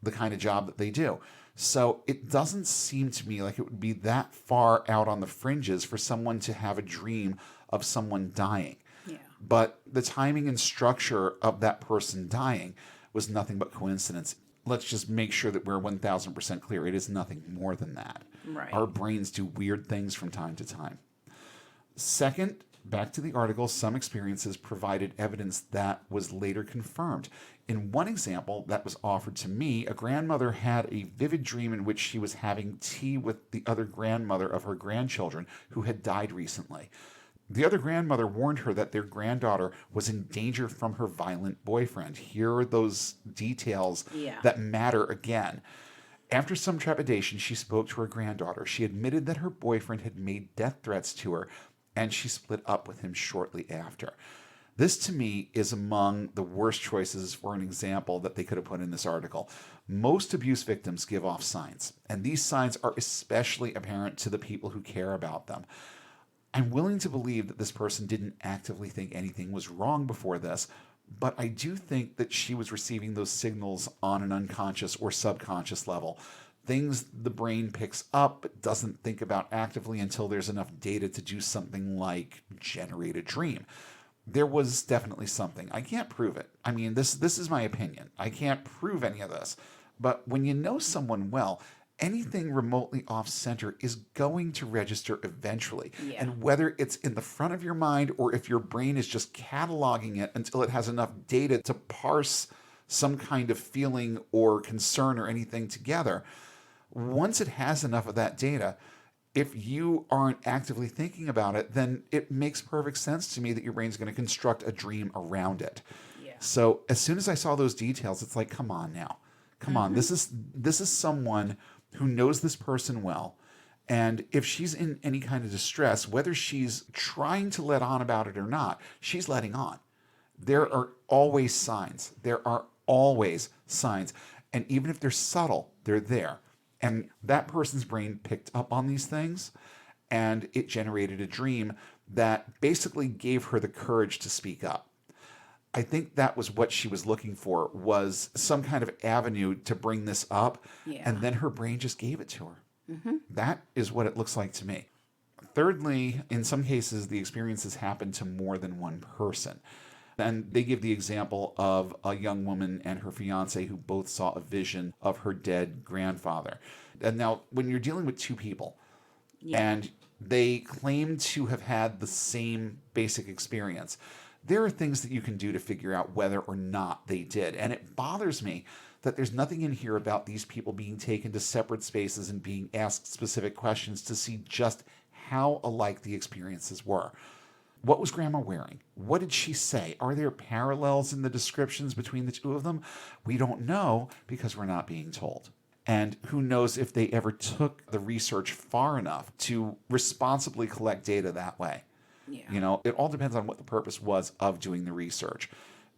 the kind of job that they do. So it doesn't seem to me like it would be that far out on the fringes for someone to have a dream of someone dying. Yeah. But the timing and structure of that person dying was nothing but coincidence. Let's just make sure that we're 1000% clear. It is nothing more than that. Right. Our brains do weird things from time to time. Second, back to the article, some experiences provided evidence that was later confirmed. In one example that was offered to me, a grandmother had a vivid dream in which she was having tea with the other grandmother of her grandchildren who had died recently. The other grandmother warned her that their granddaughter was in danger from her violent boyfriend. Here are those details that matter again. After some trepidation, she spoke to her granddaughter. She admitted that her boyfriend had made death threats to her, and she split up with him shortly after. This, to me, is among the worst choices for an example that they could have put in this article. Most abuse victims give off signs, and these signs are especially apparent to the people who care about them. I'm willing to believe that this person didn't actively think anything was wrong before this, but I do think that she was receiving those signals on an unconscious or subconscious level. Things the brain picks up but doesn't think about actively until there's enough data to do something like generate a dream. There was definitely something. I can't prove it. I mean, this is my opinion. I can't prove any of this. But when you know someone well, anything remotely off-center is going to register eventually. Yeah. And whether it's in the front of your mind or if your brain is just cataloging it until it has enough data to parse some kind of feeling or concern or anything together, once it has enough of that data, if you aren't actively thinking about it, then it makes perfect sense to me that your brain's going to construct a dream around it. Yeah. So as soon as I saw those details, it's like, come on now. Come on. This is someone who knows this person well. And if she's in any kind of distress, whether she's trying to let on about it or not, she's letting on. There are always signs. There are always signs. And even if they're subtle, they're there. And that person's brain picked up on these things, and it generated a dream that basically gave her the courage to speak up. I think that was what she was looking for, was some kind of avenue to bring this up, and then her brain just gave it to her. That is what it looks like to me. Thirdly, in some cases, the experiences happen to more than one person. And they give the example of a young woman and her fiance who both saw a vision of her dead grandfather. And now, when you're dealing with two people and they claim to have had the same basic experience, there are things that you can do to figure out whether or not they did. And it bothers me that there's nothing in here about these people being taken to separate spaces and being asked specific questions to see just how alike the experiences were. What was Grandma wearing? What did she say? Are there parallels in the descriptions between the two of them? We don't know because we're not being told. And who knows if they ever took the research far enough to responsibly collect data that way. Yeah. You know, it all depends on what the purpose was of doing the research.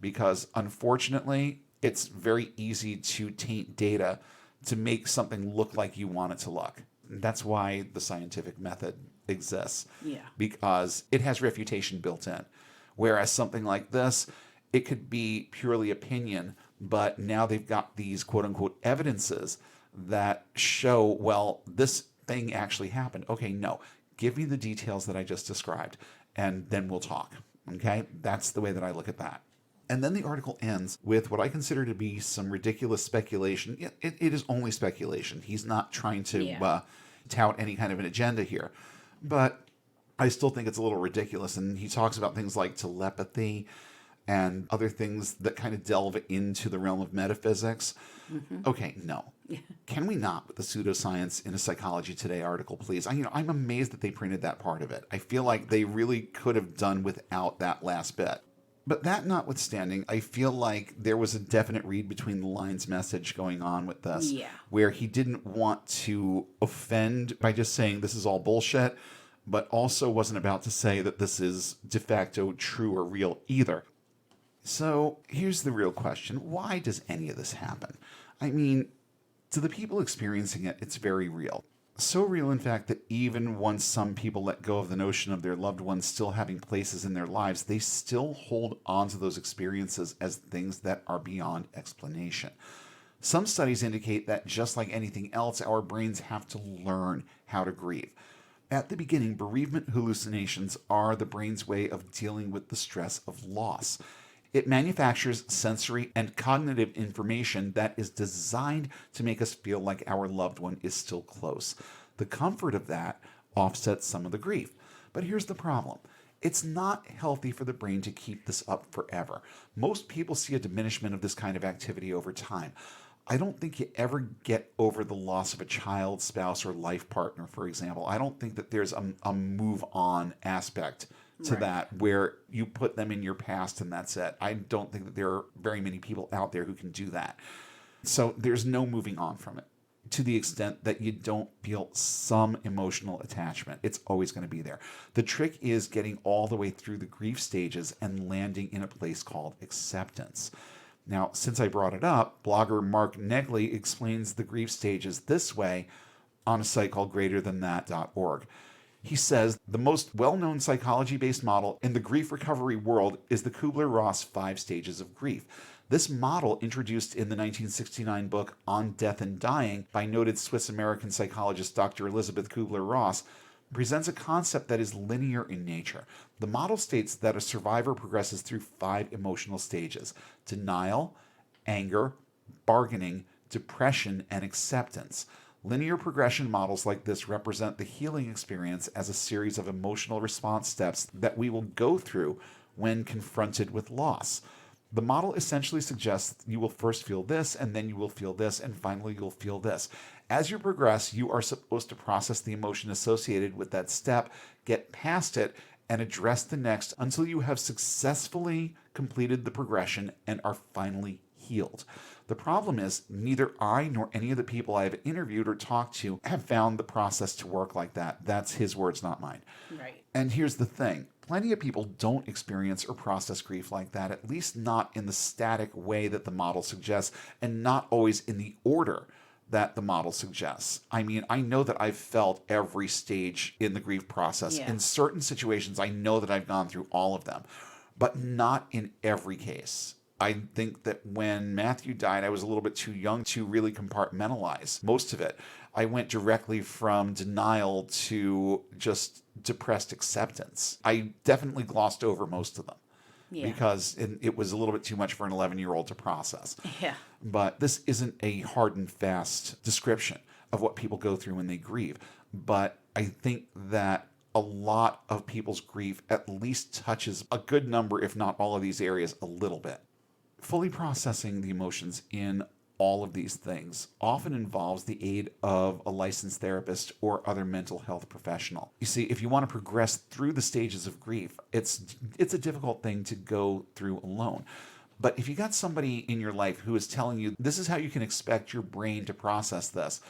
Because unfortunately, it's very easy to taint data to make something look like you want it to look. That's why the scientific method exists. Because it has refutation built in. Whereas something like this, it could be purely opinion, but now they've got these quote unquote evidences that show, well, this thing actually happened. Okay, no, give me the details that I just described, and then we'll talk. Okay, that's the way that I look at that. And then the article ends with what I consider to be some ridiculous speculation. It is only speculation. He's not trying to tout any kind of an agenda here. But I still think it's a little ridiculous. And he talks about things like telepathy and other things that kind of delve into the realm of metaphysics. Okay, no. Can we not, with the Pseudoscience in a Psychology Today article, please? I'm amazed that they printed that part of it. I feel like they really could have done without that last bit. But that notwithstanding, I feel like there was a definite read between the lines message going on with this, where he didn't want to offend by just saying this is all bullshit, but also wasn't about to say that this is de facto true or real either. So here's the real question. Why does any of this happen? I mean, To the people experiencing it, it's very real. So real, in fact, that even once some people let go of the notion of their loved ones still having places in their lives, they still hold on to those experiences as things that are beyond explanation. Some studies indicate that just like anything else, our brains have to learn how to grieve. At the beginning, bereavement hallucinations are the brain's way of dealing with the stress of loss. It manufactures sensory and cognitive information that is designed to make us feel like our loved one is still close. The comfort of that offsets some of the grief. But here's the problem. It's not healthy for the brain to keep this up forever. Most people see a diminishment of this kind of activity over time. I don't think you ever get over the loss of a child, spouse, or life partner, for example. I don't think that there's a move on aspect to that where you put them in your past and that's it. I don't think that there are very many people out there who can do that. So there's no moving on from it to the extent that you don't feel some emotional attachment. It's always going to be there. The trick is getting all the way through the grief stages and landing in a place called acceptance. Now, since I brought it up, blogger Mark Negley explains the grief stages this way on a site called greaterthanthat.org. He says the most well-known psychology-based model in the grief recovery world is the Kubler-Ross 5 stages of grief. This model, introduced in the 1969 book On Death and Dying by noted Swiss-American psychologist Dr. Elizabeth Kubler-Ross, presents a concept that is linear in nature. The model states that a survivor progresses through 5 emotional stages: denial, anger, bargaining, depression, and acceptance. Linear progression models like this represent the healing experience as a series of emotional response steps that we will go through when confronted with loss. The model essentially suggests you will first feel this, and then you will feel this, and finally you'll feel this. As you progress, you are supposed to process the emotion associated with that step, get past it, and address the next until you have successfully completed the progression and are finally healed. The problem is neither I nor any of the people I have interviewed or talked to have found the process to work like that. That's his words, not mine. Right. And here's the thing. Plenty of people don't experience or process grief like that, at least not in the static way that the model suggests, and not always in the order that the model suggests. I mean, I know that I've felt every stage in the grief process. Yeah. In certain situations, I know that I've gone through all of them, but not in every case. I think that when Matthew died, I was a little bit too young to really compartmentalize most of it. I went directly from denial to just depressed acceptance. I definitely glossed over most of them because it was a little bit too much for an 11-year-old to process. Yeah. But this isn't a hard and fast description of what people go through when they grieve. But I think that a lot of people's grief at least touches a good number, if not all of these areas, a little bit. Fully processing the emotions in all of these things often involves the aid of a licensed therapist or other mental health professional. You see, if you want to progress through the stages of grief, it's a difficult thing to go through alone. But if you got somebody in your life who is telling you this is how you can expect your brain to process this,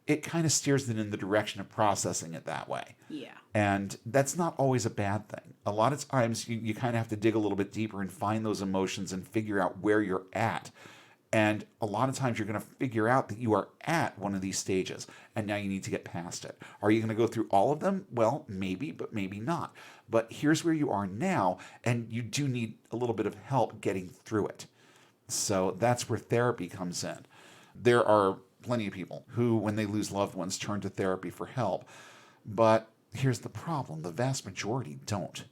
it kind of steers it in the direction of processing it that way. Yeah. And that's not always a bad thing. A lot of times you kind of have to dig a little bit deeper and find those emotions and figure out where you're at. And a lot of times you're going to figure out that you are at one of these stages and now you need to get past it. Are you going to go through all of them? Well, maybe, but maybe not. But here's where you are now, and you do need a little bit of help getting through it. So that's where therapy comes in. There are plenty of people who, when they lose loved ones, turn to therapy for help. But here's the problem. The vast majority don't.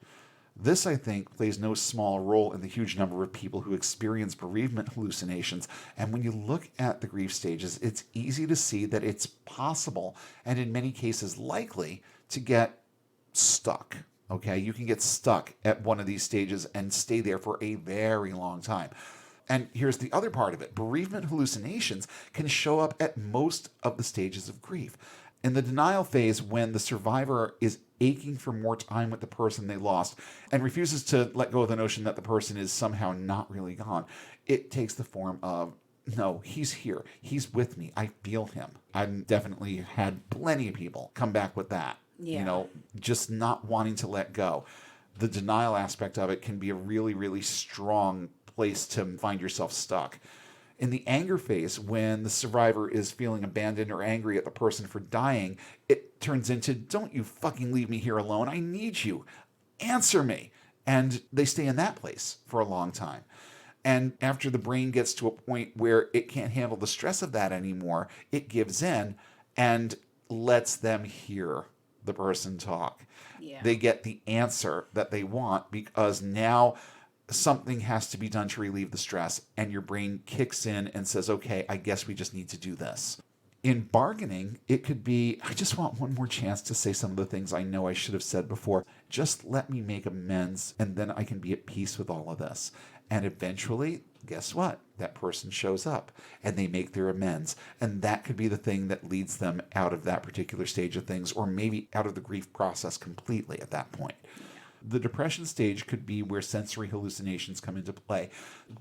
This, I think, plays no small role in the huge number of people who experience bereavement hallucinations. And when you look at the grief stages, it's easy to see that it's possible, and in many cases likely, to get stuck. Okay? You can get stuck at one of these stages and stay there for a very long time. And here's the other part of it. Bereavement hallucinations can show up at most of the stages of grief. In the denial phase, when the survivor is aching for more time with the person they lost and refuses to let go of the notion that the person is somehow not really gone, it takes the form of, no, he's here. He's with me. I feel him. I've definitely had plenty of people come back with that. Yeah. Just not wanting to let go. The denial aspect of it can be a really, really strong place to find yourself stuck. In the anger phase, when the survivor is feeling abandoned or angry at the person for dying, it turns into, don't you fucking leave me here alone. I need you. Answer me. And they stay in that place for a long time. And after the brain gets to a point where it can't handle the stress of that anymore, it gives in and lets them hear the person talk. Yeah. They get the answer that they want because now something has to be done to relieve the stress, and your brain kicks in and says, okay, I guess we just need to do this. In bargaining, it could be, I just want one more chance to say some of the things I know I should have said before. Just let me make amends, and then I can be at peace with all of this. And eventually, guess what? That person shows up and they make their amends. And that could be the thing that leads them out of that particular stage of things, or maybe out of the grief process completely at that point. The depression stage could be where sensory hallucinations come into play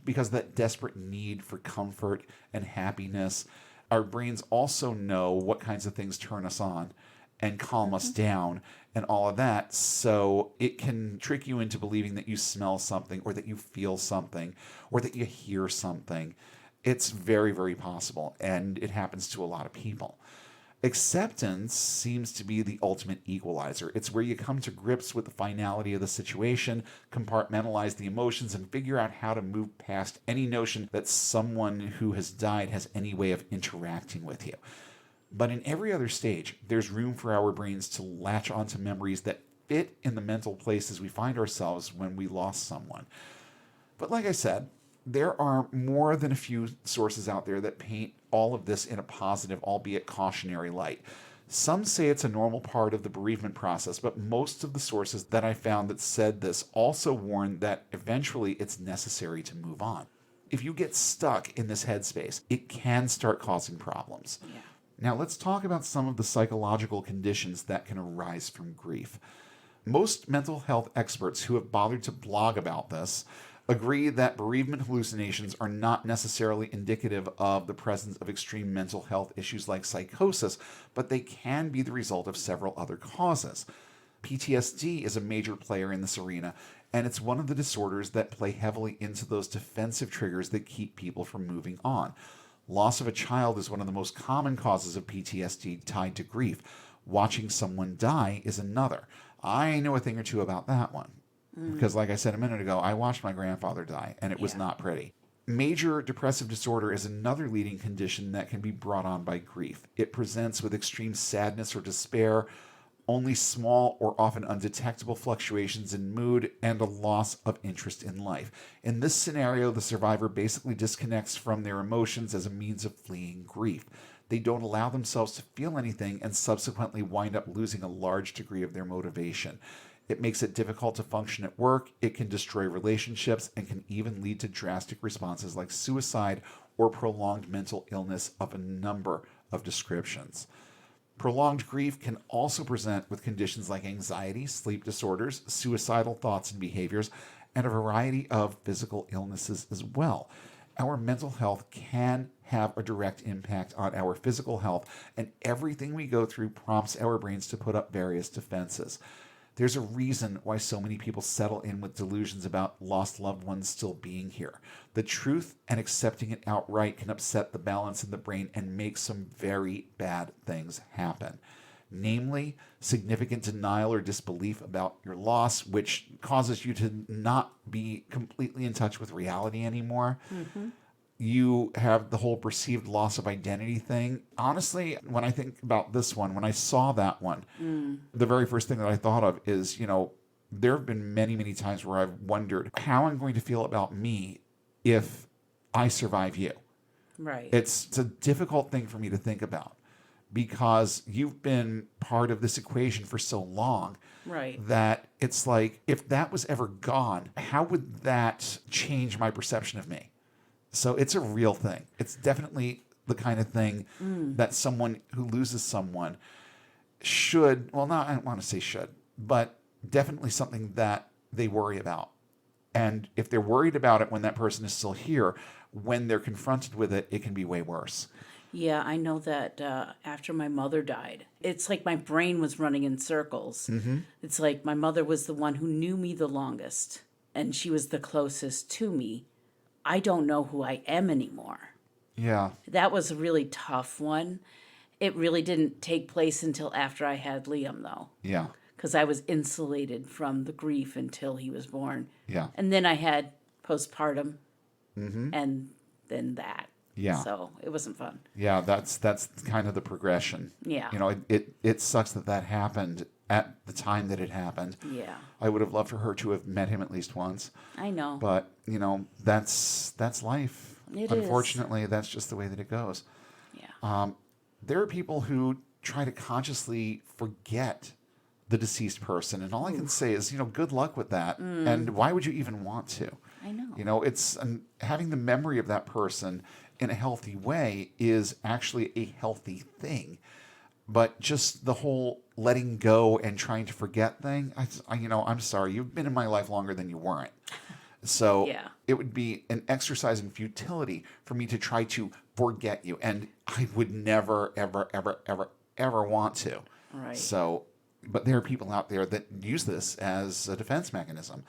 because of that desperate need for comfort and happiness. Our brains also know what kinds of things turn us on and calm us down and all of that. So it can trick you into believing that you smell something or that you feel something or that you hear something. It's very, very possible, and it happens to a lot of people. Acceptance seems to be the ultimate equalizer. It's where you come to grips with the finality of the situation, compartmentalize the emotions, and figure out how to move past any notion that someone who has died has any way of interacting with you. But in every other stage, there's room for our brains to latch onto memories that fit in the mental places we find ourselves when we lost someone. But like I said, there are more than a few sources out there that paint all of this in a positive, albeit cautionary light. Some say it's a normal part of the bereavement process, but most of the sources that I found that said this also warn that eventually it's necessary to move on. If you get stuck in this headspace, it can start causing problems. Yeah. Now let's talk about some of the psychological conditions that can arise from grief. Most mental health experts who have bothered to blog about this agree that bereavement hallucinations are not necessarily indicative of the presence of extreme mental health issues like psychosis, but they can be the result of several other causes. PTSD is a major player in this arena, and it's one of the disorders that play heavily into those defensive triggers that keep people from moving on. Loss of a child is one of the most common causes of PTSD tied to grief. Watching someone die is another. I know a thing or two about that one. Because like I said a minute ago, I watched my grandfather die, and it was not pretty. Major depressive disorder is another leading condition that can be brought on by grief. It presents with extreme sadness or despair, only small or often undetectable fluctuations in mood, and a loss of interest in life. In this scenario, the survivor basically disconnects from their emotions as a means of fleeing grief. They don't allow themselves to feel anything and subsequently wind up losing a large degree of their motivation. It makes it difficult to function at work, it can destroy relationships, and can even lead to drastic responses like suicide or prolonged mental illness of a number of descriptions. Prolonged grief can also present with conditions like anxiety, sleep disorders, suicidal thoughts and behaviors, and a variety of physical illnesses as well. Our mental health can have a direct impact on our physical health, and everything we go through prompts our brains to put up various defenses. There's a reason why so many people settle in with delusions about lost loved ones still being here. The truth and accepting it outright can upset the balance in the brain and make some very bad things happen. Namely, significant denial or disbelief about your loss, which causes you to not be completely in touch with reality anymore. You have the whole perceived loss of identity thing. Honestly, when I think about this one, when I saw that one, the very first thing that I thought of is, there have been many, many times where I've wondered how I'm going to feel about me if I survive you. Right. It's a difficult thing for me to think about because you've been part of this equation for so long. Right. That it's like, if that was ever gone, how would that change my perception of me? So it's a real thing. It's definitely the kind of thing that someone who loses someone should, well, not, I don't want to say should, but definitely something that they worry about. And if they're worried about it when that person is still here, when they're confronted with it, it can be way worse. Yeah, I know that after my mother died, it's like my brain was running in circles. It's like my mother was the one who knew me the longest, and she was the closest to me. I don't know who I am anymore. Yeah. That was a really tough one. It really didn't take place until after I had Liam, though, Yeah. because I was insulated from the grief until he was born. Yeah. And then I had postpartum and then that. Yeah. So it wasn't fun. Yeah, that's kind of the progression. Yeah. You know, it sucks that happened at the time that it happened. Yeah. I would have loved for her to have met him at least once. I know. But, you know, that's life. It is. Unfortunately, that's just the way that it goes. Yeah. There are people who try to consciously forget the deceased person, and all I can say is, you know, good luck with that. And why would you even want to? I know. You know, it's having the memory of that person in a healthy way is actually a healthy thing. But just the whole letting go and trying to forget thing, you know, I'm sorry, you've been in my life longer than you weren't. So Yeah. it would be an exercise in futility for me to try to forget you. And I would never, ever, ever, ever, ever want to. Right. So, but there are people out there that use this as a defense mechanism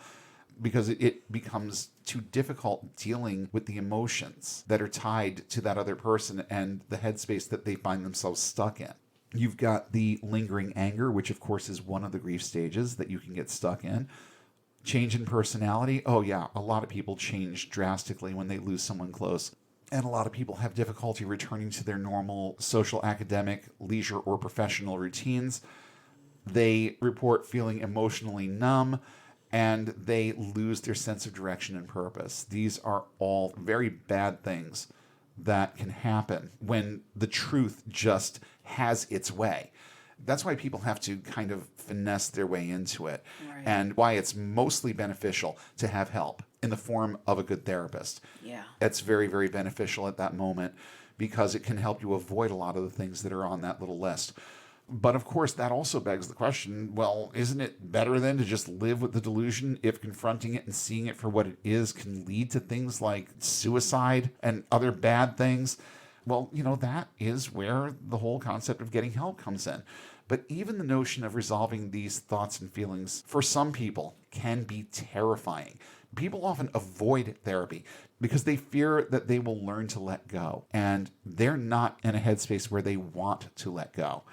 because it becomes too difficult dealing with the emotions that are tied to that other person and the headspace that they find themselves stuck in. You've got the lingering anger, which of course is one of the grief stages that you can get stuck in. Change in personality. Oh yeah, a lot of people change drastically when they lose someone close. And a lot of people have difficulty returning to their normal social, academic, leisure, or professional routines. They report feeling emotionally numb, and they lose their sense of direction and purpose. These are all very bad things that can happen when the truth just has its way. That's why people have to kind of finesse their way into it, Right. and why it's mostly beneficial to have help in the form of a good therapist. Yeah. It's very, very beneficial at that moment because it can help you avoid a lot of the things that are on that little list. But of course, that also begs the question, well, isn't it better then to just live with the delusion if confronting it and seeing it for what it is can lead to things like suicide and other bad things? Well, you know, that is where the whole concept of getting help comes in. But even the notion of resolving these thoughts and feelings for some people can be terrifying. People often avoid therapy because they fear that they will learn to let go. And they're not in a headspace where they want to let go.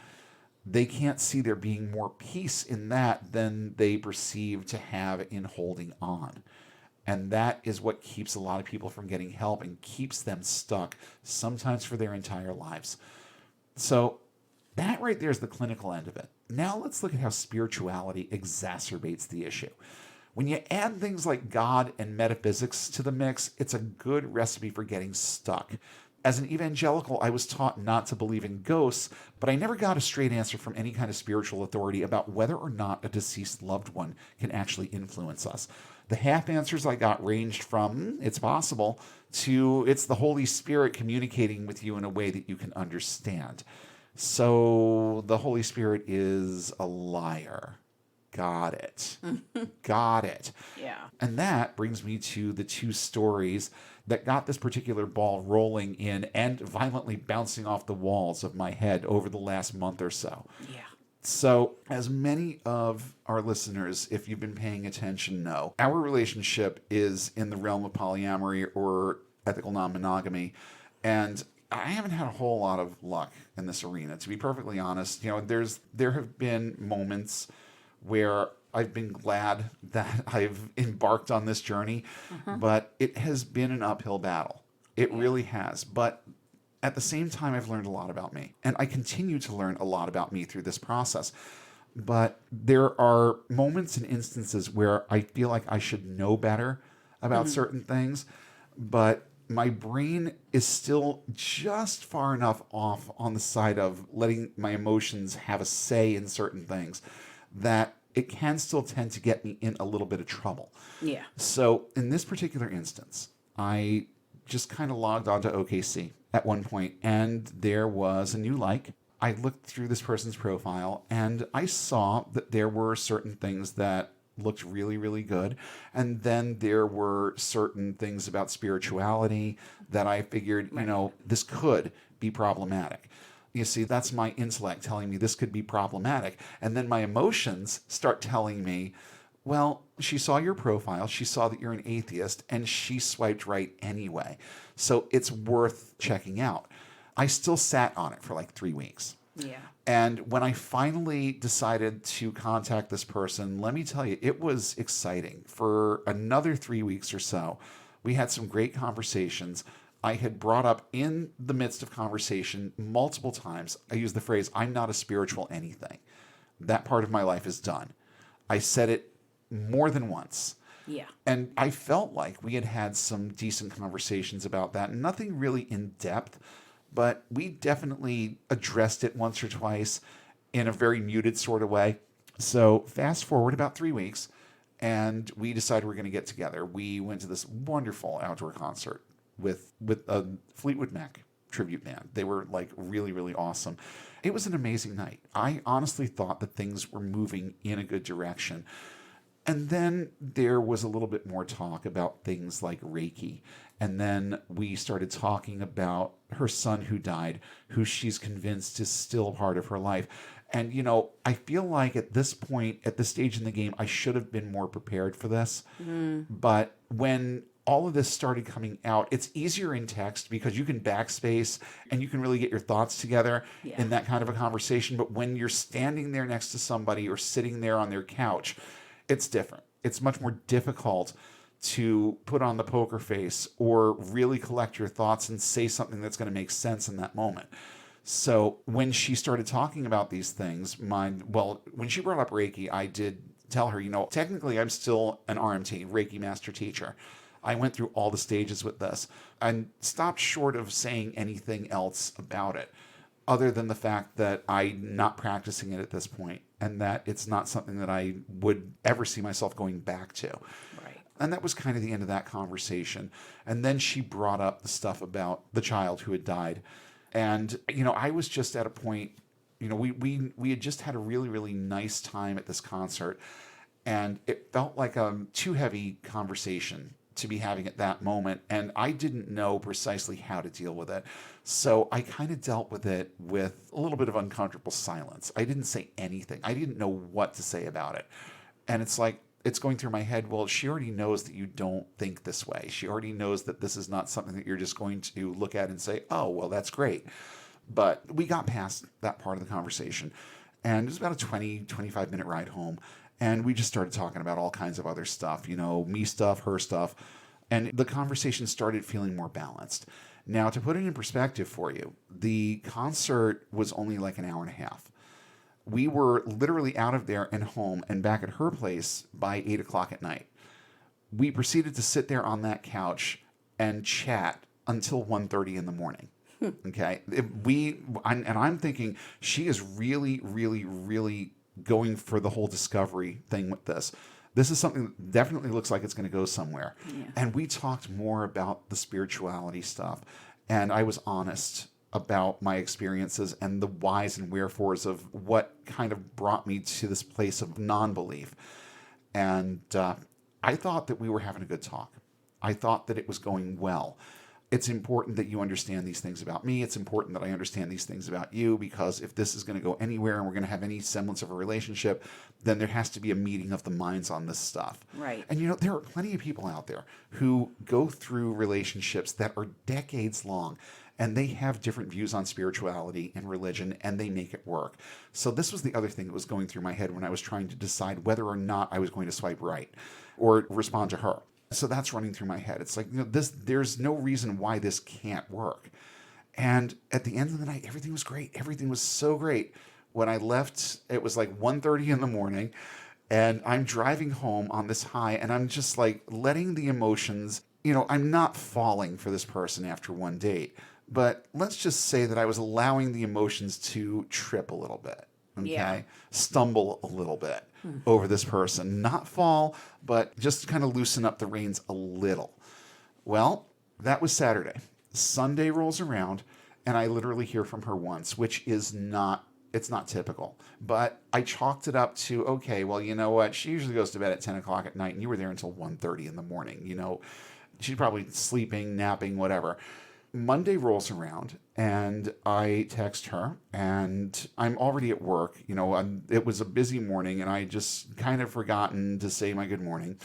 They can't see there being more peace in that than they perceive to have in holding on. And that is what keeps a lot of people from getting help and keeps them stuck, sometimes for their entire lives. So that right there is the clinical end of it. Now let's look at how spirituality exacerbates the issue. When you add things like God and metaphysics to the mix, it's a good recipe for getting stuck. As an evangelical, I was taught not to believe in ghosts, but I never got a straight answer from any kind of spiritual authority about whether or not a deceased loved one can actually influence us. The half answers I got ranged from, it's possible, to it's the Holy Spirit communicating with you in a way that you can understand. So the Holy Spirit is a liar. Got it. Got it. Yeah. And that brings me to the two stories that got this particular ball rolling in and violently bouncing off the walls of my head over the last month or so. Yeah. So, as many of our listeners, if you've been paying attention, know, our relationship is in the realm of polyamory or ethical non-monogamy. And I haven't had a whole lot of luck in this arena, to be perfectly honest. You know, there have been moments where I've been glad that I've embarked on this journey, but it has been an uphill battle. It really has. But at the same time, I've learned a lot about me, and I continue to learn a lot about me through this process. But there are moments and instances where I feel like I should know better about certain things, but my brain is still just far enough off on the side of letting my emotions have a say in certain things that it can still tend to get me in a little bit of trouble. Yeah. So in this particular instance, I just kind of logged onto OKC at one point, and there was a new like. I looked through this person's profile, and I saw that there were certain things that looked really, really good. And then there were certain things about spirituality that I figured, you know, this could be problematic. You see, that's my intellect telling me this could be problematic. And then my emotions start telling me, Well, she saw your profile, she saw that you're an atheist, and she swiped right anyway. So it's worth checking out. I still sat on it for like 3 weeks. Yeah. And when I finally decided to contact this person, let me tell you, it was exciting. For another 3 weeks or so, we had some great conversations. I had brought up in the midst of conversation multiple times, I used the phrase, I'm not a spiritual anything. That part of my life is done. I said it more than once. Yeah. And I felt like we had had some decent conversations about that. Nothing really in depth, but we definitely addressed it once or twice in a very muted sort of way. So fast forward about 3 weeks, and we decided we're going to get together. We went to this wonderful outdoor concert with a Fleetwood Mac tribute band. They were like really, really awesome. It was an amazing night. I honestly thought that things were moving in a good direction. And then there was a little bit more talk about things like Reiki. And then we started talking about her son who died, who she's convinced is still a part of her life. And, you know, I feel like at this point, at this stage in the game, I should have been more prepared for this. But when all of this started coming out, it's easier in text because you can backspace and you can really get your thoughts together in that kind of a conversation. But when you're standing there next to somebody or sitting there on their couch, it's different. It's much more difficult to put on the poker face or really collect your thoughts and say something that's going to make sense in that moment. So when she started talking about these things, when she brought up Reiki, I did tell her, you know, technically I'm still an RMT, Reiki master teacher. I went through all the stages with this and stopped short of saying anything else about it, other than the fact that I'm not practicing it at this point and that it's not something that I would ever see myself going back to. Right. And that was kind of the end of that conversation. And then she brought up the stuff about the child who had died. And, you know, I was just at a point, you know, we had just had a really, really nice time at this concert. And it felt like a too heavy conversation to be having at that moment. And I didn't know precisely how to deal with it. So I kind of dealt with it with a little bit of uncomfortable silence. I didn't say anything. I didn't know what to say about it. And it's like, it's going through my head, well, she already knows that you don't think this way. She already knows that this is not something that you're just going to look at and say, oh, well, that's great. But we got past that part of the conversation. And it was about a 25-minute ride home. And we just started talking about all kinds of other stuff, you know, me stuff, her stuff. And the conversation started feeling more balanced. Now, to put it in perspective for you, the concert was only like an hour and a half. We were literally out of there and home and back at her place by 8 o'clock at night. We proceeded to sit there on that couch and chat until 1:30 in the morning. Okay. I'm thinking she is really, really, really going for the whole discovery thing with this. This is something that definitely looks like it's going to go somewhere. Yeah. And we talked more about the spirituality stuff. And I was honest about my experiences and the whys and wherefores of what kind of brought me to this place of non-belief. And I thought that we were having a good talk. I thought that it was going well. It's important that you understand these things about me. It's important that I understand these things about you, because if this is going to go anywhere and we're going to have any semblance of a relationship, then there has to be a meeting of the minds on this stuff. Right. And, you know, there are plenty of people out there who go through relationships that are decades long, and they have different views on spirituality and religion, and they make it work. So this was the other thing that was going through my head when I was trying to decide whether or not I was going to swipe right or respond to her. So that's running through my head. It's like, you know, there's no reason why this can't work. And at the end of the night, everything was great. Everything was so great. When I left, it was like 1:30 in the morning, and I'm driving home on this high, and I'm just like letting the emotions, you know, I'm not falling for this person after one date, but let's just say that I was allowing the emotions to trip a little bit. Okay. Yeah. Stumble a little bit over this person. Not fall, but just kind of loosen up the reins a little. Well, that was Saturday. Sunday rolls around, and I literally hear from her once, which is not, it's not typical. But I chalked it up to, okay, well, you know what? She usually goes to bed at 10 o'clock at night, and you were there until 1:30 in the morning. You know, she's probably sleeping, napping, whatever. Monday rolls around and I text her, and I'm already at work. It was a busy morning and I just kind of forgotten to say my good morning.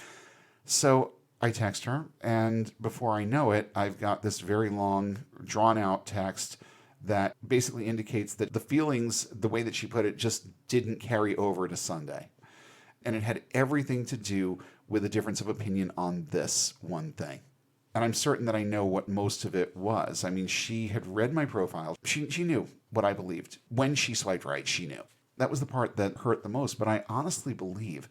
So I text her, and before I know it, I've got this very long, drawn out text that basically indicates that the feelings, the way that she put it, just didn't carry over to Sunday. And it had everything to do with a difference of opinion on this one thing. And I'm certain that I know what most of it was. I mean, she had read my profile. She knew what I believed. When she swiped right, she knew. That was the part that hurt the most. But I honestly believe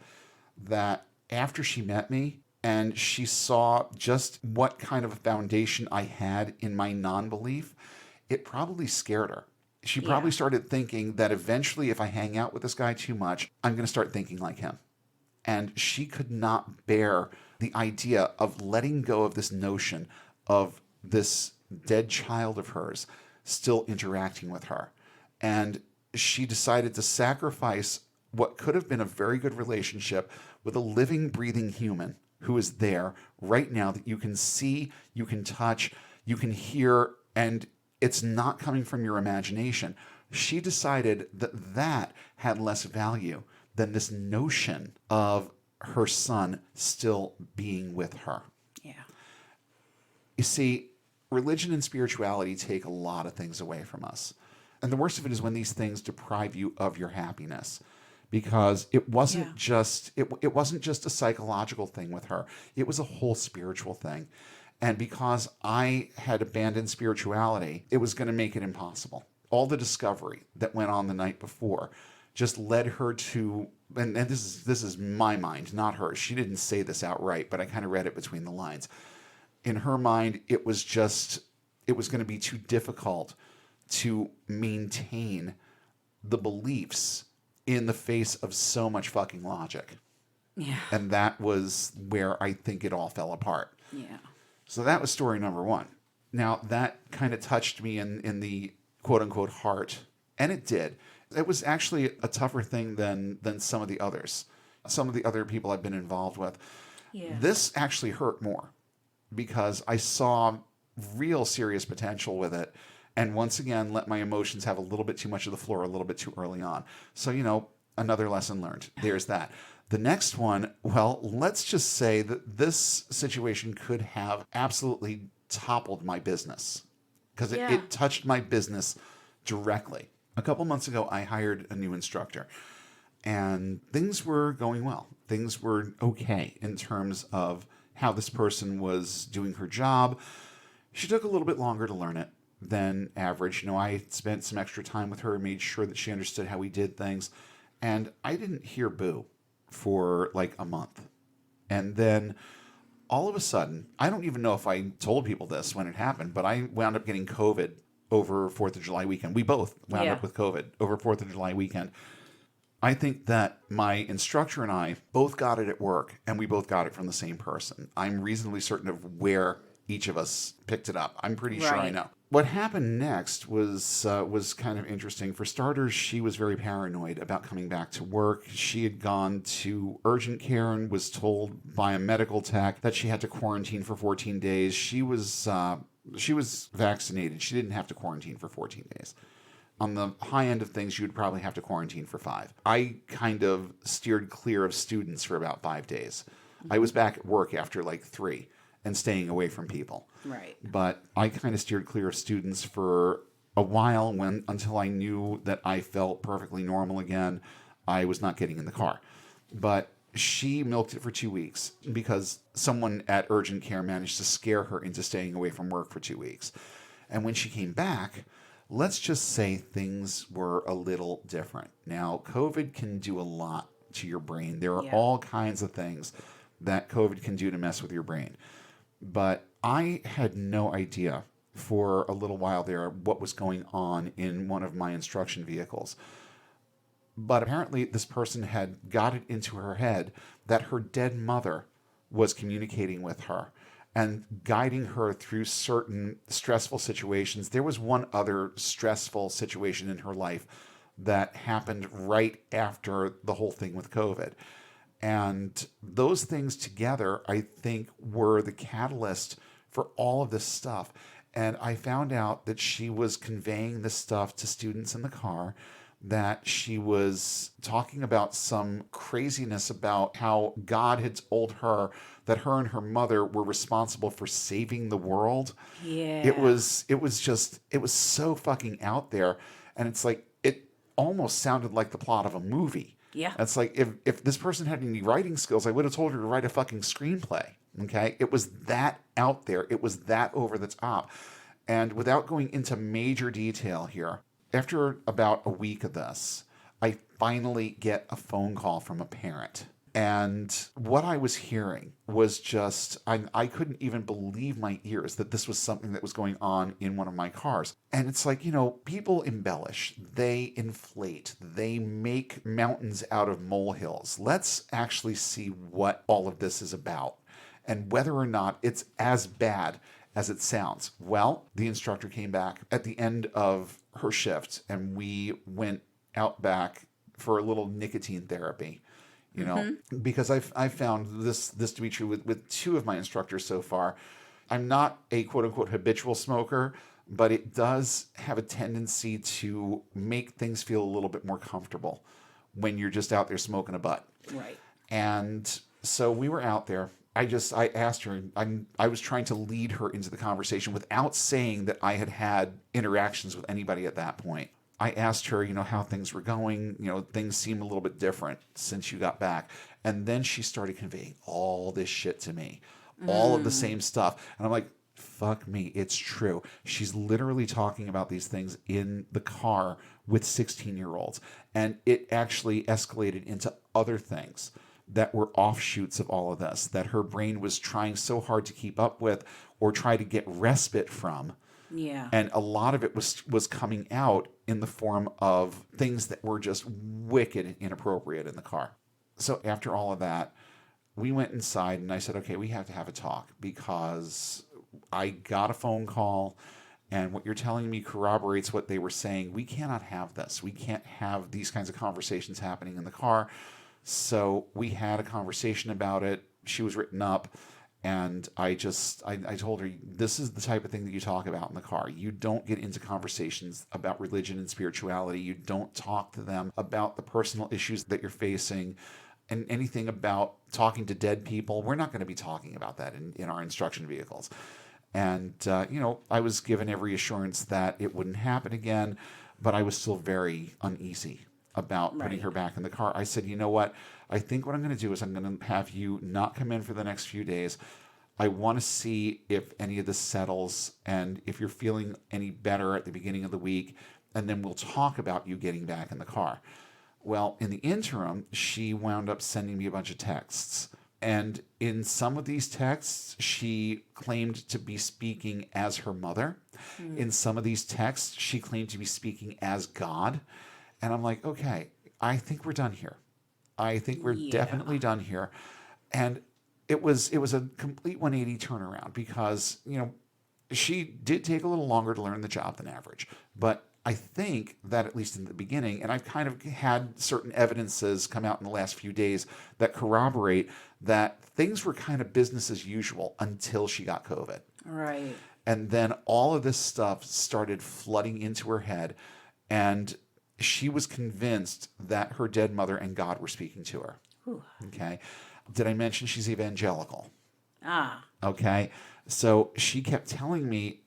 that after she met me and she saw just what kind of a foundation I had in my non-belief, it probably scared her. She probably started thinking that eventually, if I hang out with this guy too much, I'm going to start thinking like him. And she could not bear the idea of letting go of this notion of this dead child of hers still interacting with her. And she decided to sacrifice what could have been a very good relationship with a living, breathing human who is there right now that you can see, you can touch, you can hear, and it's not coming from your imagination. She decided that that had less value than this notion of her son still being with her. Yeah. You see, religion and spirituality take a lot of things away from us. And the worst of it is when these things deprive you of your happiness. Because it wasn't just it wasn't just a psychological thing with her. It was a whole spiritual thing. And because I had abandoned spirituality, it was going to make it impossible. All the discovery that went on the night before just led her to, and this is my mind, not hers. She didn't say this outright, but I kind of read it between the lines. In her mind, it was going to be too difficult to maintain the beliefs in the face of so much fucking logic. Yeah. And that was where I think it all fell apart. Yeah. So that was story number one. Now, that kind of touched me in the quote-unquote heart. And it did. It was actually a tougher thing than some of the others. Some of the other people I've been involved with. Yeah. This actually hurt more because I saw real serious potential with it. And once again, let my emotions have a little bit too much of the floor a little bit too early on. So, another lesson learned. There's that. The next one, well, let's just say that this situation could have absolutely toppled my business because it touched my business directly. A couple months ago, I hired a new instructor and things were going well. Things were okay in terms of how this person was doing her job. She took a little bit longer to learn it than average. I spent some extra time with her, made sure that she understood how we did things, and I didn't hear boo for like a month. And then all of a sudden, I don't even know if I told people this when it happened, but I wound up getting COVID over 4th of July weekend. We both wound up with COVID over 4th of July weekend. I think that my instructor and I both got it at work, and we both got it from the same person. I'm reasonably certain of where each of us picked it up. I'm pretty sure I know. What happened next was kind of interesting. For starters, she was very paranoid about coming back to work. She had gone to urgent care and was told by a medical tech that she had to quarantine for 14 days. She was vaccinated. She didn't have to quarantine for 14 days. On the high end of things, you would probably have to quarantine for 5. I kind of steered clear of students for about 5 days. Mm-hmm. I was back at work after like 3 and staying away from people. Right. But I kind of steered clear of students for a while until I knew that I felt perfectly normal again. I was not getting in the car. But she milked it for 2 weeks because someone at urgent care managed to scare her into staying away from work for 2 weeks. And when she came back, let's just say things were a little different. Now, COVID can do a lot to your brain. There are all kinds of things that COVID can do to mess with your brain. But I had no idea for a little while there what was going on in one of my instruction vehicles. But apparently this person had got it into her head that her dead mother was communicating with her and guiding her through certain stressful situations. There was one other stressful situation in her life that happened right after the whole thing with COVID. And those things together, I think, were the catalyst for all of this stuff. And I found out that she was conveying this stuff to students in the car, that she was talking about some craziness about how God had told her that her and her mother were responsible for saving the world. Yeah. It was so fucking out there. And it's like, it almost sounded like the plot of a movie. Yeah. It's like, if this person had any writing skills, I would have told her to write a fucking screenplay. Okay. It was that out there. It was that over the top. And without going into major detail here, after about a week of this, I finally get a phone call from a parent. And what I was hearing was just, I couldn't even believe my ears that this was something that was going on in one of my cars. And it's like, people embellish, they inflate, they make mountains out of molehills. Let's actually see what all of this is about and whether or not it's as bad as it sounds. Well, the instructor came back at the end of her shift, and we went out back for a little nicotine therapy, because I've found this to be true with two of my instructors so far. I'm not a quote unquote habitual smoker, but it does have a tendency to make things feel a little bit more comfortable when you're just out there smoking a butt. Right. And so we were out there. I asked her, I was trying to lead her into the conversation without saying that I had had interactions with anybody at that point. I asked her, how things were going. Things seem a little bit different since you got back. And then she started conveying all this shit to me, all of the same stuff. And I'm like, fuck me, it's true. She's literally talking about these things in the car with 16-year-olds. And it actually escalated into other things that were offshoots of all of this, that her brain was trying so hard to keep up with or try to get respite from. Yeah. And a lot of it was coming out in the form of things that were just wicked and inappropriate in the car. So after all of that, we went inside and I said, okay, we have to have a talk, because I got a phone call and what you're telling me corroborates what they were saying. We cannot have this. We can't have these kinds of conversations happening in the car. So we had a conversation about it. She was written up. And I told her, this is the type of thing that you talk about in the car. You don't get into conversations about religion and spirituality. You don't talk to them about the personal issues that you're facing and anything about talking to dead people. We're not going to be talking about that in our instruction vehicles. And, I was given every assurance that it wouldn't happen again, but I was still very uneasy about putting her back in the car. I said, you know what? I think what I'm going to do is I'm going to have you not come in for the next few days. I want to see if any of this settles and if you're feeling any better at the beginning of the week, and then we'll talk about you getting back in the car. Well, in the interim, she wound up sending me a bunch of texts. And in some of these texts, she claimed to be speaking as her mother. In some of these texts, she claimed to be speaking as God. And I'm like, okay, I think we're done here. I think we're definitely done here. And it was a complete 180 turnaround, because, she did take a little longer to learn the job than average. But I think that at least in the beginning, and I've kind of had certain evidences come out in the last few days that corroborate that things were kind of business as usual until she got COVID. Right. And then all of this stuff started flooding into her head. And she was convinced that her dead mother and God were speaking to her. Ooh. Okay. Did I mention she's evangelical? Ah. Okay. So she kept telling me,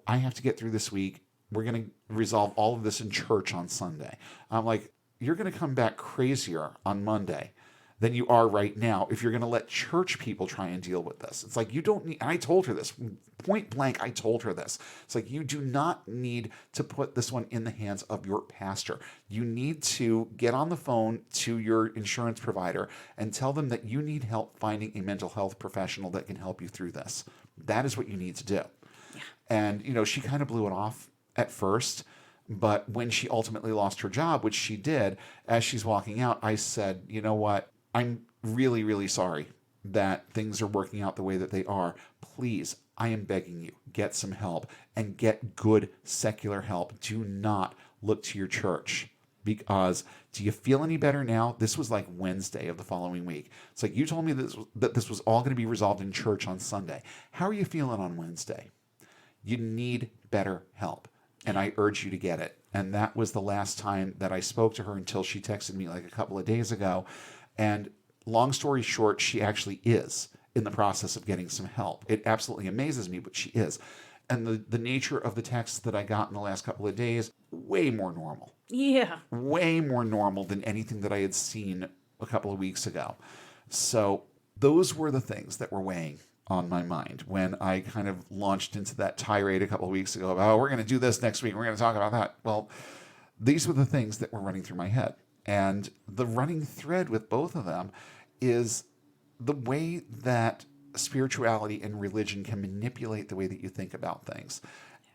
I have to get through this week. We're going to resolve all of this in church on Sunday. I'm like, you're going to come back crazier on Monday than you are right now if you're going to let church people try and deal with this. It's like, you don't need, and I told her this, point blank, I told her this. It's like, you do not need to put this one in the hands of your pastor. You need to get on the phone to your insurance provider and tell them that you need help finding a mental health professional that can help you through this. That is what you need to do. Yeah. And, she kind of blew it off at first. But when she ultimately lost her job, which she did, as she's walking out, I said, you know what? I'm really, really sorry that things are working out the way that they are. Please, I am begging you, get some help and get good secular help. Do not look to your church, because do you feel any better now? This was like Wednesday of the following week. It's like, you told me that this was all going to be resolved in church on Sunday. How are you feeling on Wednesday? You need better help. And I urge you to get it. And that was the last time that I spoke to her until she texted me like a couple of days ago. And long story short, she actually is in the process of getting some help. It absolutely amazes me, but she is. And the nature of the texts that I got in the last couple of days, way more normal. Yeah. Way more normal than anything that I had seen a couple of weeks ago. So those were the things that were weighing on my mind when I kind of launched into that tirade a couple of weeks ago about, oh, we're going to do this next week. We're going to talk about that. Well, these were the things that were running through my head. And the running thread with both of them is the way that spirituality and religion can manipulate the way that you think about things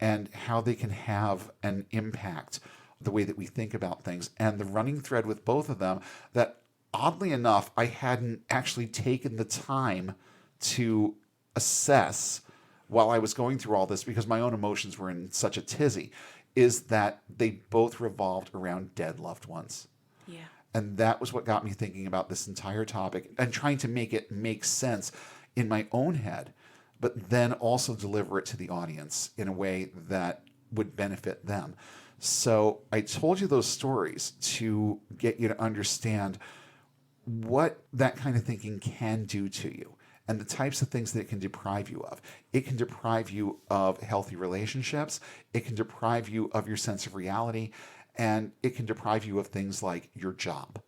and how they can have an impact the way that we think about things. And the running thread with both of them that, oddly enough, I hadn't actually taken the time to assess while I was going through all this because my own emotions were in such a tizzy, is that they both revolved around dead loved ones. Yeah. And that was what got me thinking about this entire topic and trying to make it make sense in my own head, but then also deliver it to the audience in a way that would benefit them. So I told you those stories to get you to understand what that kind of thinking can do to you and the types of things that it can deprive you of. It can deprive you of healthy relationships. It can deprive you of your sense of reality. And it can deprive you of things like your job.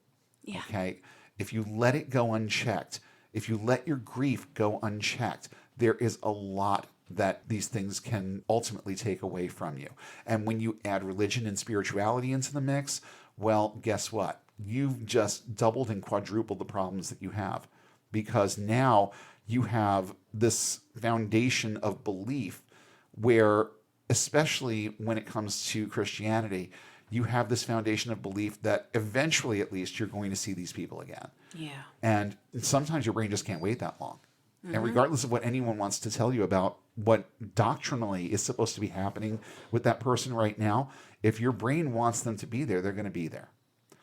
Yeah. Okay? If you let it go unchecked, if you let your grief go unchecked, there is a lot that these things can ultimately take away from you. And when you add religion and spirituality into the mix, well, guess what? You've just doubled and quadrupled the problems that you have, because now you have this foundation of belief where, especially when it comes to Christianity, you have this foundation of belief that eventually, at least, you're going to see these people again. Yeah. And sometimes your brain just can't wait that long. And regardless of what anyone wants to tell you about what doctrinally is supposed to be happening with that person right now, if your brain wants them to be there, they're going to be there.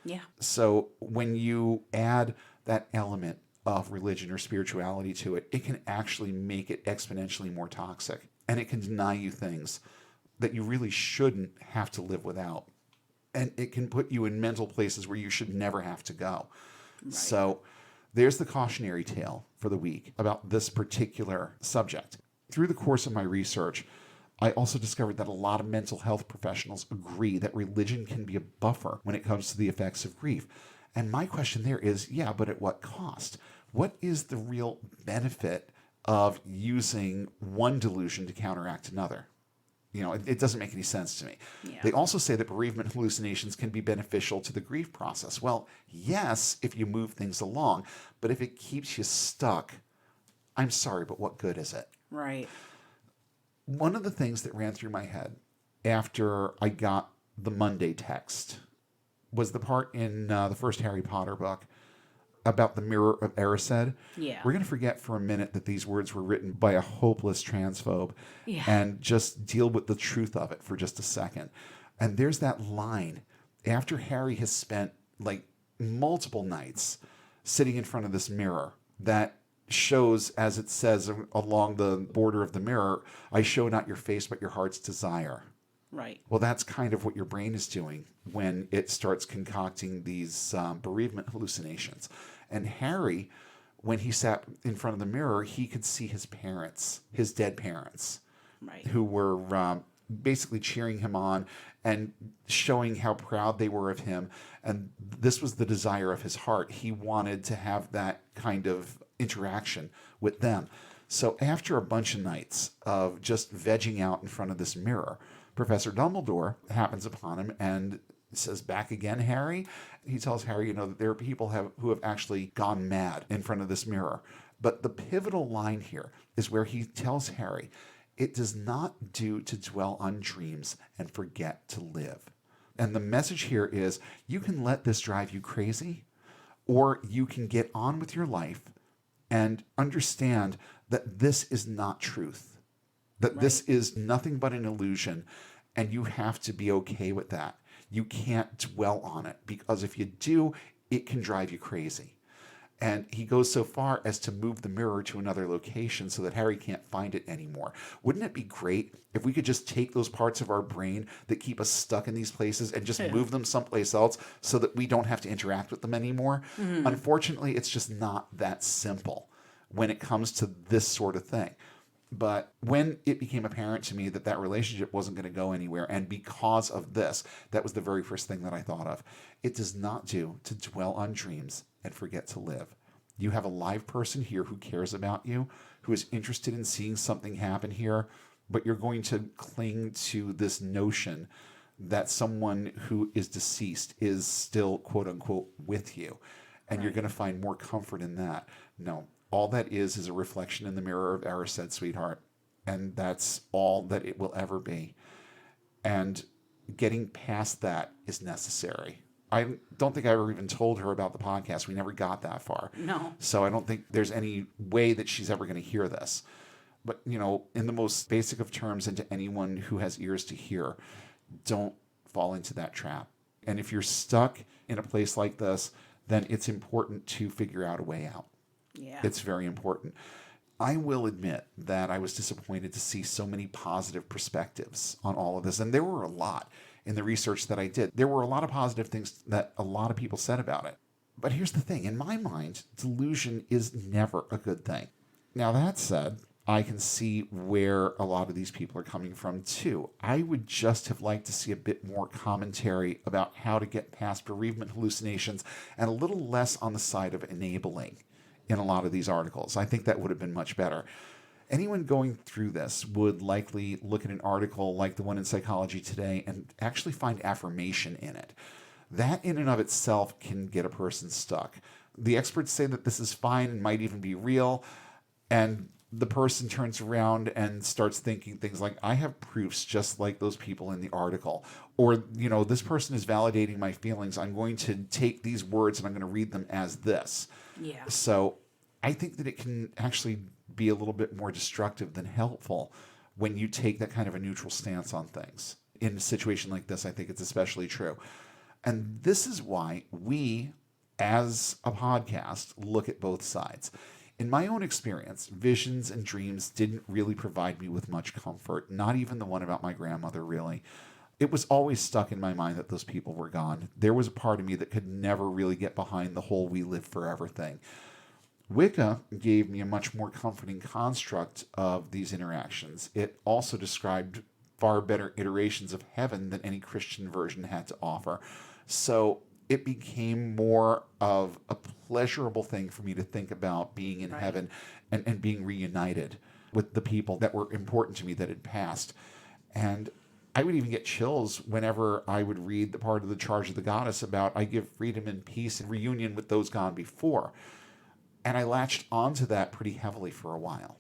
Yeah. So when you add that element of religion or spirituality to it, it can actually make it exponentially more toxic. And it can deny you things that you really shouldn't have to live without. And it can put you in mental places where you should never have to go. Right. So there's the cautionary tale for the week about this particular subject. Through the course of my research, I also discovered that a lot of mental health professionals agree that religion can be a buffer when it comes to the effects of grief. And my question there is, yeah, but at what cost? What is the real benefit of using one delusion to counteract another? You know, it doesn't make any sense to me. Yeah. They also say that bereavement hallucinations can be beneficial to the grief process. Well, yes, if you move things along, but if it keeps you stuck, I'm sorry, but what good is it? Right. One of the things that ran through my head after I got the Monday text was the part in the first Harry Potter book about the Mirror of Erised. Yeah. We're going to forget for a minute that these words were written by a hopeless transphobe and just deal with the truth of it for just a second. And there's that line after Harry has spent like multiple nights sitting in front of this mirror that shows, as it says along the border of the mirror, I show not your face, but your heart's desire. Right. Well, that's kind of what your brain is doing when it starts concocting these bereavement hallucinations. And Harry, when he sat in front of the mirror, he could see his parents, his dead parents, right, who were basically cheering him on and showing how proud they were of him. And this was the desire of his heart. He wanted to have that kind of interaction with them. So after a bunch of nights of just vegging out in front of this mirror, Professor Dumbledore happens upon him and says, "Back again, Harry?" He tells Harry, that there are people who have actually gone mad in front of this mirror. But the pivotal line here is where he tells Harry, it does not do to dwell on dreams and forget to live. And the message here is, you can let this drive you crazy, or you can get on with your life and understand that this is not truth. That this is nothing but an illusion, and you have to be okay with that. You can't dwell on it, because if you do, it can drive you crazy. And he goes so far as to move the mirror to another location so that Harry can't find it anymore. Wouldn't it be great if we could just take those parts of our brain that keep us stuck in these places and just move them someplace else so that we don't have to interact with them anymore? Unfortunately, it's just not that simple when it comes to this sort of thing. But when it became apparent to me that that relationship wasn't going to go anywhere, and because of this, that was the very first thing that I thought of. It does not do to dwell on dreams and forget to live. You have a live person here who cares about you, who is interested in seeing something happen here, but you're going to cling to this notion that someone who is deceased is still, quote unquote, with you. And you're going to find more comfort in that. No, all that is a reflection in the mirror of our said sweetheart. And that's all that it will ever be. And getting past that is necessary. I don't think I ever even told her about the podcast. We never got that far. No. So I don't think there's any way that she's ever going to hear this. But, you know, in the most basic of terms, and to anyone who has ears to hear, don't fall into that trap. And if you're stuck in a place like this, then it's important to figure out a way out. Yeah. It's very important. I will admit that I was disappointed to see so many positive perspectives on all of this. And there were a lot in the research that I did. There were a lot of positive things that a lot of people said about it. But here's the thing. In my mind, delusion is never a good thing. Now, that said, I can see where a lot of these people are coming from too. I would just have liked to see a bit more commentary about how to get past bereavement hallucinations and a little less on the side of enabling in a lot of these articles. I think that would have been much better. Anyone going through this would likely look at an article like the one in Psychology Today and actually find affirmation in it. That in and of itself can get a person stuck. The experts say that this is fine and might even be real, and the person turns around and starts thinking things like, I have proofs just like those people in the article. Or, you know, this person is validating my feelings. I'm going to take these words and I'm going to read them as this. Yeah. So I think that it can actually be a little bit more destructive than helpful when you take that kind of a neutral stance on things. In a situation like this, I think it's especially true. And this is why we, as a podcast, look at both sides. In my own experience, visions and dreams didn't really provide me with much comfort, not even the one about my grandmother, really. It was always stuck in my mind that those people were gone. There was a part of me that could never really get behind the whole we live forever thing. Wicca gave me a much more comforting construct of these interactions. It also described far better iterations of heaven than any Christian version had to offer. So it became more of a pleasurable thing for me to think about being in heaven and being reunited with the people that were important to me that had passed. And I would even get chills whenever I would read the part of the Charge of the Goddess about I give freedom and peace and reunion with those gone before. And I latched onto that pretty heavily for a while.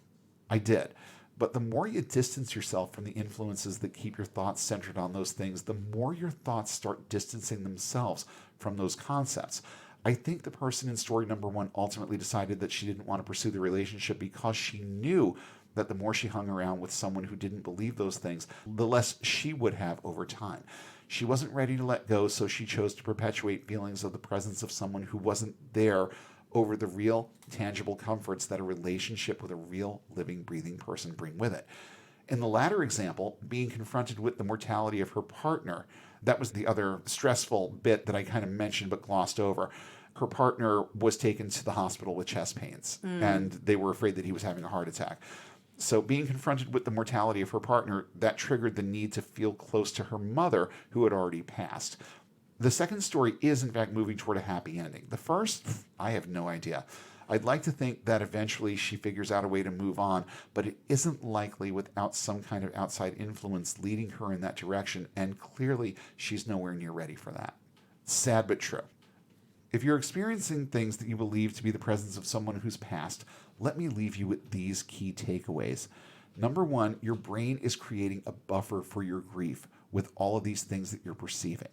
I did. But the more you distance yourself from the influences that keep your thoughts centered on those things, the more your thoughts start distancing themselves from those concepts. I think the person in story number 1 ultimately decided that she didn't want to pursue the relationship because she knew that the more she hung around with someone who didn't believe those things, the less she would have over time. She wasn't ready to let go, so she chose to perpetuate feelings of the presence of someone who wasn't there over the real, tangible comforts that a relationship with a real, living, breathing person bring with it. In the latter example, being confronted with the mortality of her partner, that was the other stressful bit that I kind of mentioned but glossed over. Her partner was taken to the hospital with chest pains, and they were afraid that he was having a heart attack. So being confronted with the mortality of her partner, that triggered the need to feel close to her mother, who had already passed. The second story is, in fact, moving toward a happy ending. The first, I have no idea. I'd like to think that eventually she figures out a way to move on, but it isn't likely without some kind of outside influence leading her in that direction, and clearly she's nowhere near ready for that. Sad but true. If you're experiencing things that you believe to be the presence of someone who's passed, let me leave you with these key takeaways. Number 1, your brain is creating a buffer for your grief with all of these things that you're perceiving.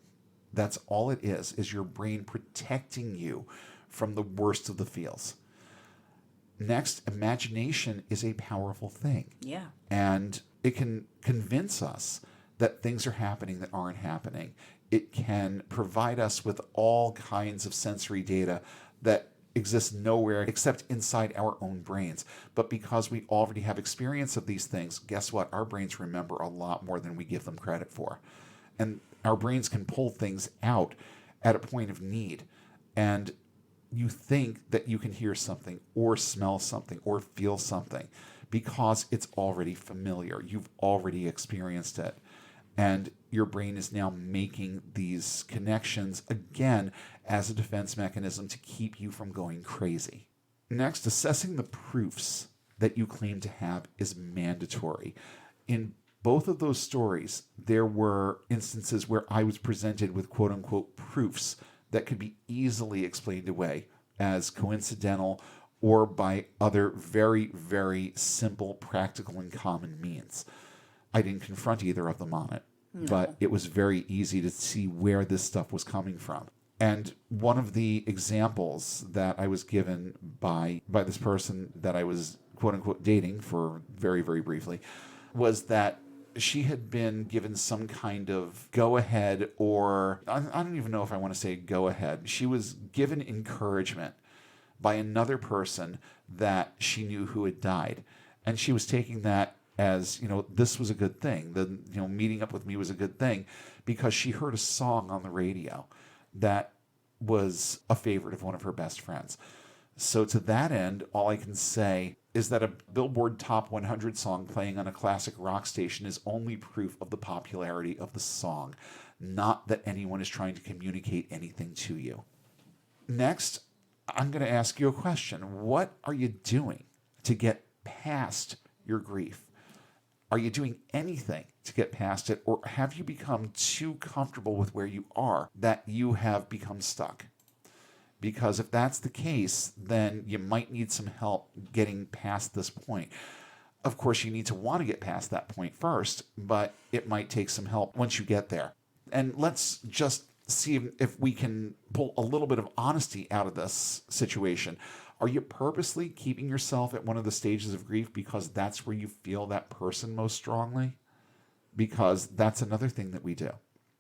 That's all it is your brain protecting you from the worst of the feels. Next, imagination is a powerful thing. Yeah. And it can convince us that things are happening that aren't happening. It can provide us with all kinds of sensory data that exist nowhere except inside our own brains. But because we already have experience of these things, guess what? Our brains remember a lot more than we give them credit for. And our brains can pull things out at a point of need. And you think that you can hear something or smell something or feel something because it's already familiar. You've already experienced it. And your brain is now making these connections again as a defense mechanism to keep you from going crazy. Next, assessing the proofs that you claim to have is mandatory. In both of those stories, there were instances where I was presented with quote unquote proofs that could be easily explained away as coincidental or by other very, very simple, practical, and common means. I didn't confront either of them on it, but it was very easy to see where this stuff was coming from. And one of the examples that I was given by this person that I was quote unquote dating for very, very briefly was that she had been given some kind of go-ahead, or I don't even know if I want to say go-ahead. She was given encouragement by another person that she knew who had died. And she was taking that as, this was a good thing. Meeting up with me was a good thing because she heard a song on the radio that was a favorite of one of her best friends. So to that end, all I can say is that a Billboard Top 100 song playing on a classic rock station is only proof of the popularity of the song, not that anyone is trying to communicate anything to you. Next, I'm going to ask you a question. What are you doing to get past your grief? Are you doing anything to get past it, or have you become too comfortable with where you are that you have become stuck? Because if that's the case, then you might need some help getting past this point. Of course, you need to want to get past that point first, but it might take some help once you get there. And let's just see if we can pull a little bit of honesty out of this situation. Are you purposely keeping yourself at one of the stages of grief because that's where you feel that person most strongly? Because that's another thing that we do.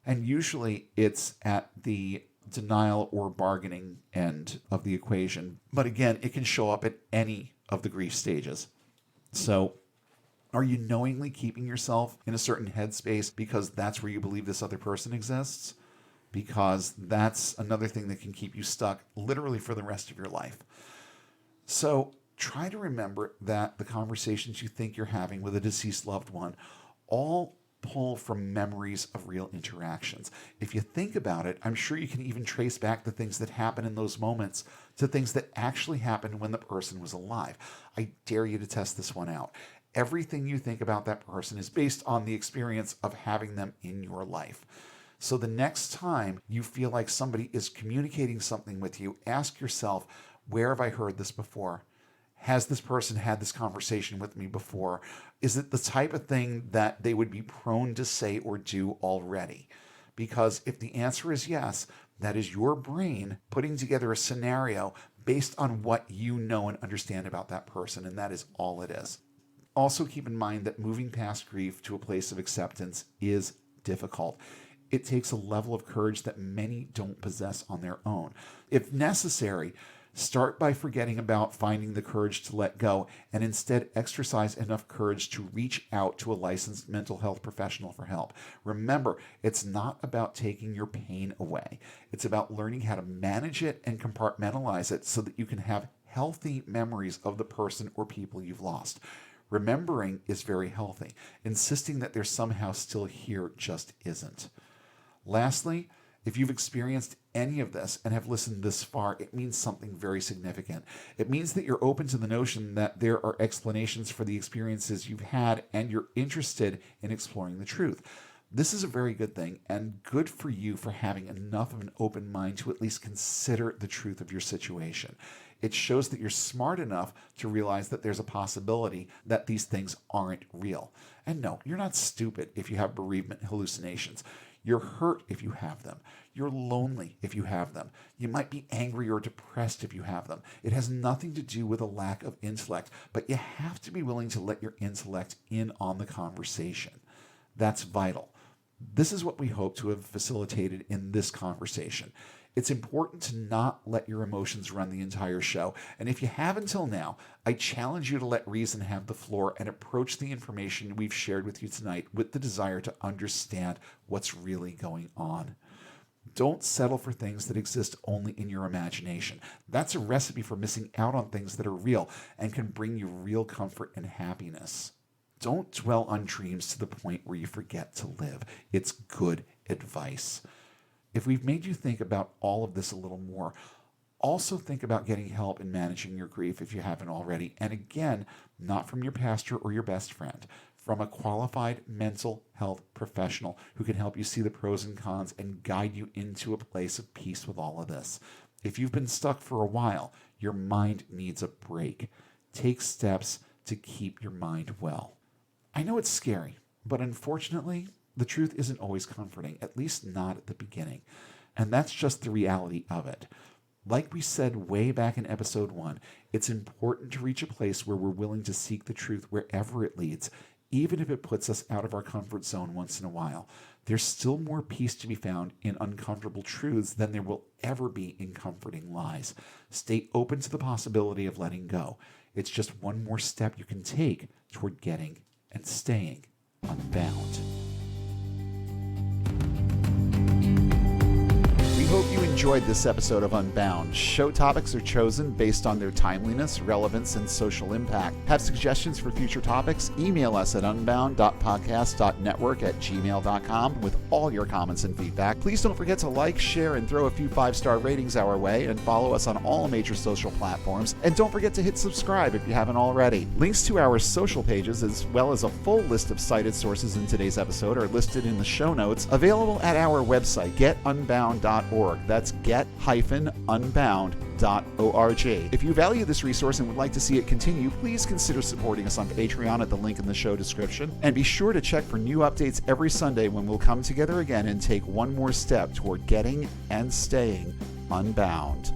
And usually it's at the denial or bargaining end of the equation. But again, it can show up at any of the grief stages. So are you knowingly keeping yourself in a certain headspace because that's where you believe this other person exists? Because that's another thing that can keep you stuck literally for the rest of your life. So try to remember that the conversations you think you're having with a deceased loved one all pull from memories of real interactions. If you think about it, I'm sure you can even trace back the things that happen in those moments to things that actually happened when the person was alive. I dare you to test this one out. Everything you think about that person is based on the experience of having them in your life. So the next time you feel like somebody is communicating something with you, ask yourself, where have I heard this before? Has this person had this conversation with me before? Is it the type of thing that they would be prone to say or do already? Because if the answer is yes, that is your brain putting together a scenario based on what you know and understand about that person, and that is all it is. Also keep in mind that moving past grief to a place of acceptance is difficult. It takes a level of courage that many don't possess on their own. If necessary, start by forgetting about finding the courage to let go and instead exercise enough courage to reach out to a licensed mental health professional for help. Remember, it's not about taking your pain away. It's about learning how to manage it and compartmentalize it so that you can have healthy memories of the person or people you've lost. Remembering is very healthy. Insisting that they're somehow still here just isn't. Lastly, if you've experienced any of this and have listened this far, it means something very significant. It means that you're open to the notion that there are explanations for the experiences you've had and you're interested in exploring the truth. This is a very good thing, and good for you for having enough of an open mind to at least consider the truth of your situation. It shows that you're smart enough to realize that there's a possibility that these things aren't real. And no, you're not stupid if you have bereavement hallucinations. You're hurt if you have them. You're lonely if you have them. You might be angry or depressed if you have them. It has nothing to do with a lack of intellect, but you have to be willing to let your intellect in on the conversation. That's vital. This is what we hope to have facilitated in this conversation. It's important to not let your emotions run the entire show. And if you have until now, I challenge you to let reason have the floor and approach the information we've shared with you tonight with the desire to understand what's really going on. Don't settle for things that exist only in your imagination. That's a recipe for missing out on things that are real and can bring you real comfort and happiness. Don't dwell on dreams to the point where you forget to live. It's good advice. If we've made you think about all of this a little more, also think about getting help in managing your grief if you haven't already. And again, not from your pastor or your best friend, from a qualified mental health professional who can help you see the pros and cons and guide you into a place of peace with all of this. If you've been stuck for a while, your mind needs a break. Take steps to keep your mind well. I know it's scary, but unfortunately, the truth isn't always comforting, at least not at the beginning. And that's just the reality of it. Like we said way back in episode 1, it's important to reach a place where we're willing to seek the truth wherever it leads, even if it puts us out of our comfort zone once in a while. There's still more peace to be found in uncomfortable truths than there will ever be in comforting lies. Stay open to the possibility of letting go. It's just one more step you can take toward getting and staying unbound. We hope you enjoyed this episode of Unbound. Show topics are chosen based on their timeliness, relevance, and social impact. Have suggestions for future topics? Email us at unbound.podcast.network@gmail.com with all your comments and feedback. Please don't forget to like, share, and throw a few 5-star ratings our way, and follow us on all major social platforms. And don't forget to hit subscribe if you haven't already. Links to our social pages, as well as a full list of cited sources in today's episode, are listed in the show notes, available at our website, getunbound.org. That's get-unbound.org. If you value this resource and would like to see it continue, please consider supporting us on Patreon at the link in the show description. And be sure to check for new updates every Sunday when we'll come together again and take one more step toward getting and staying unbound.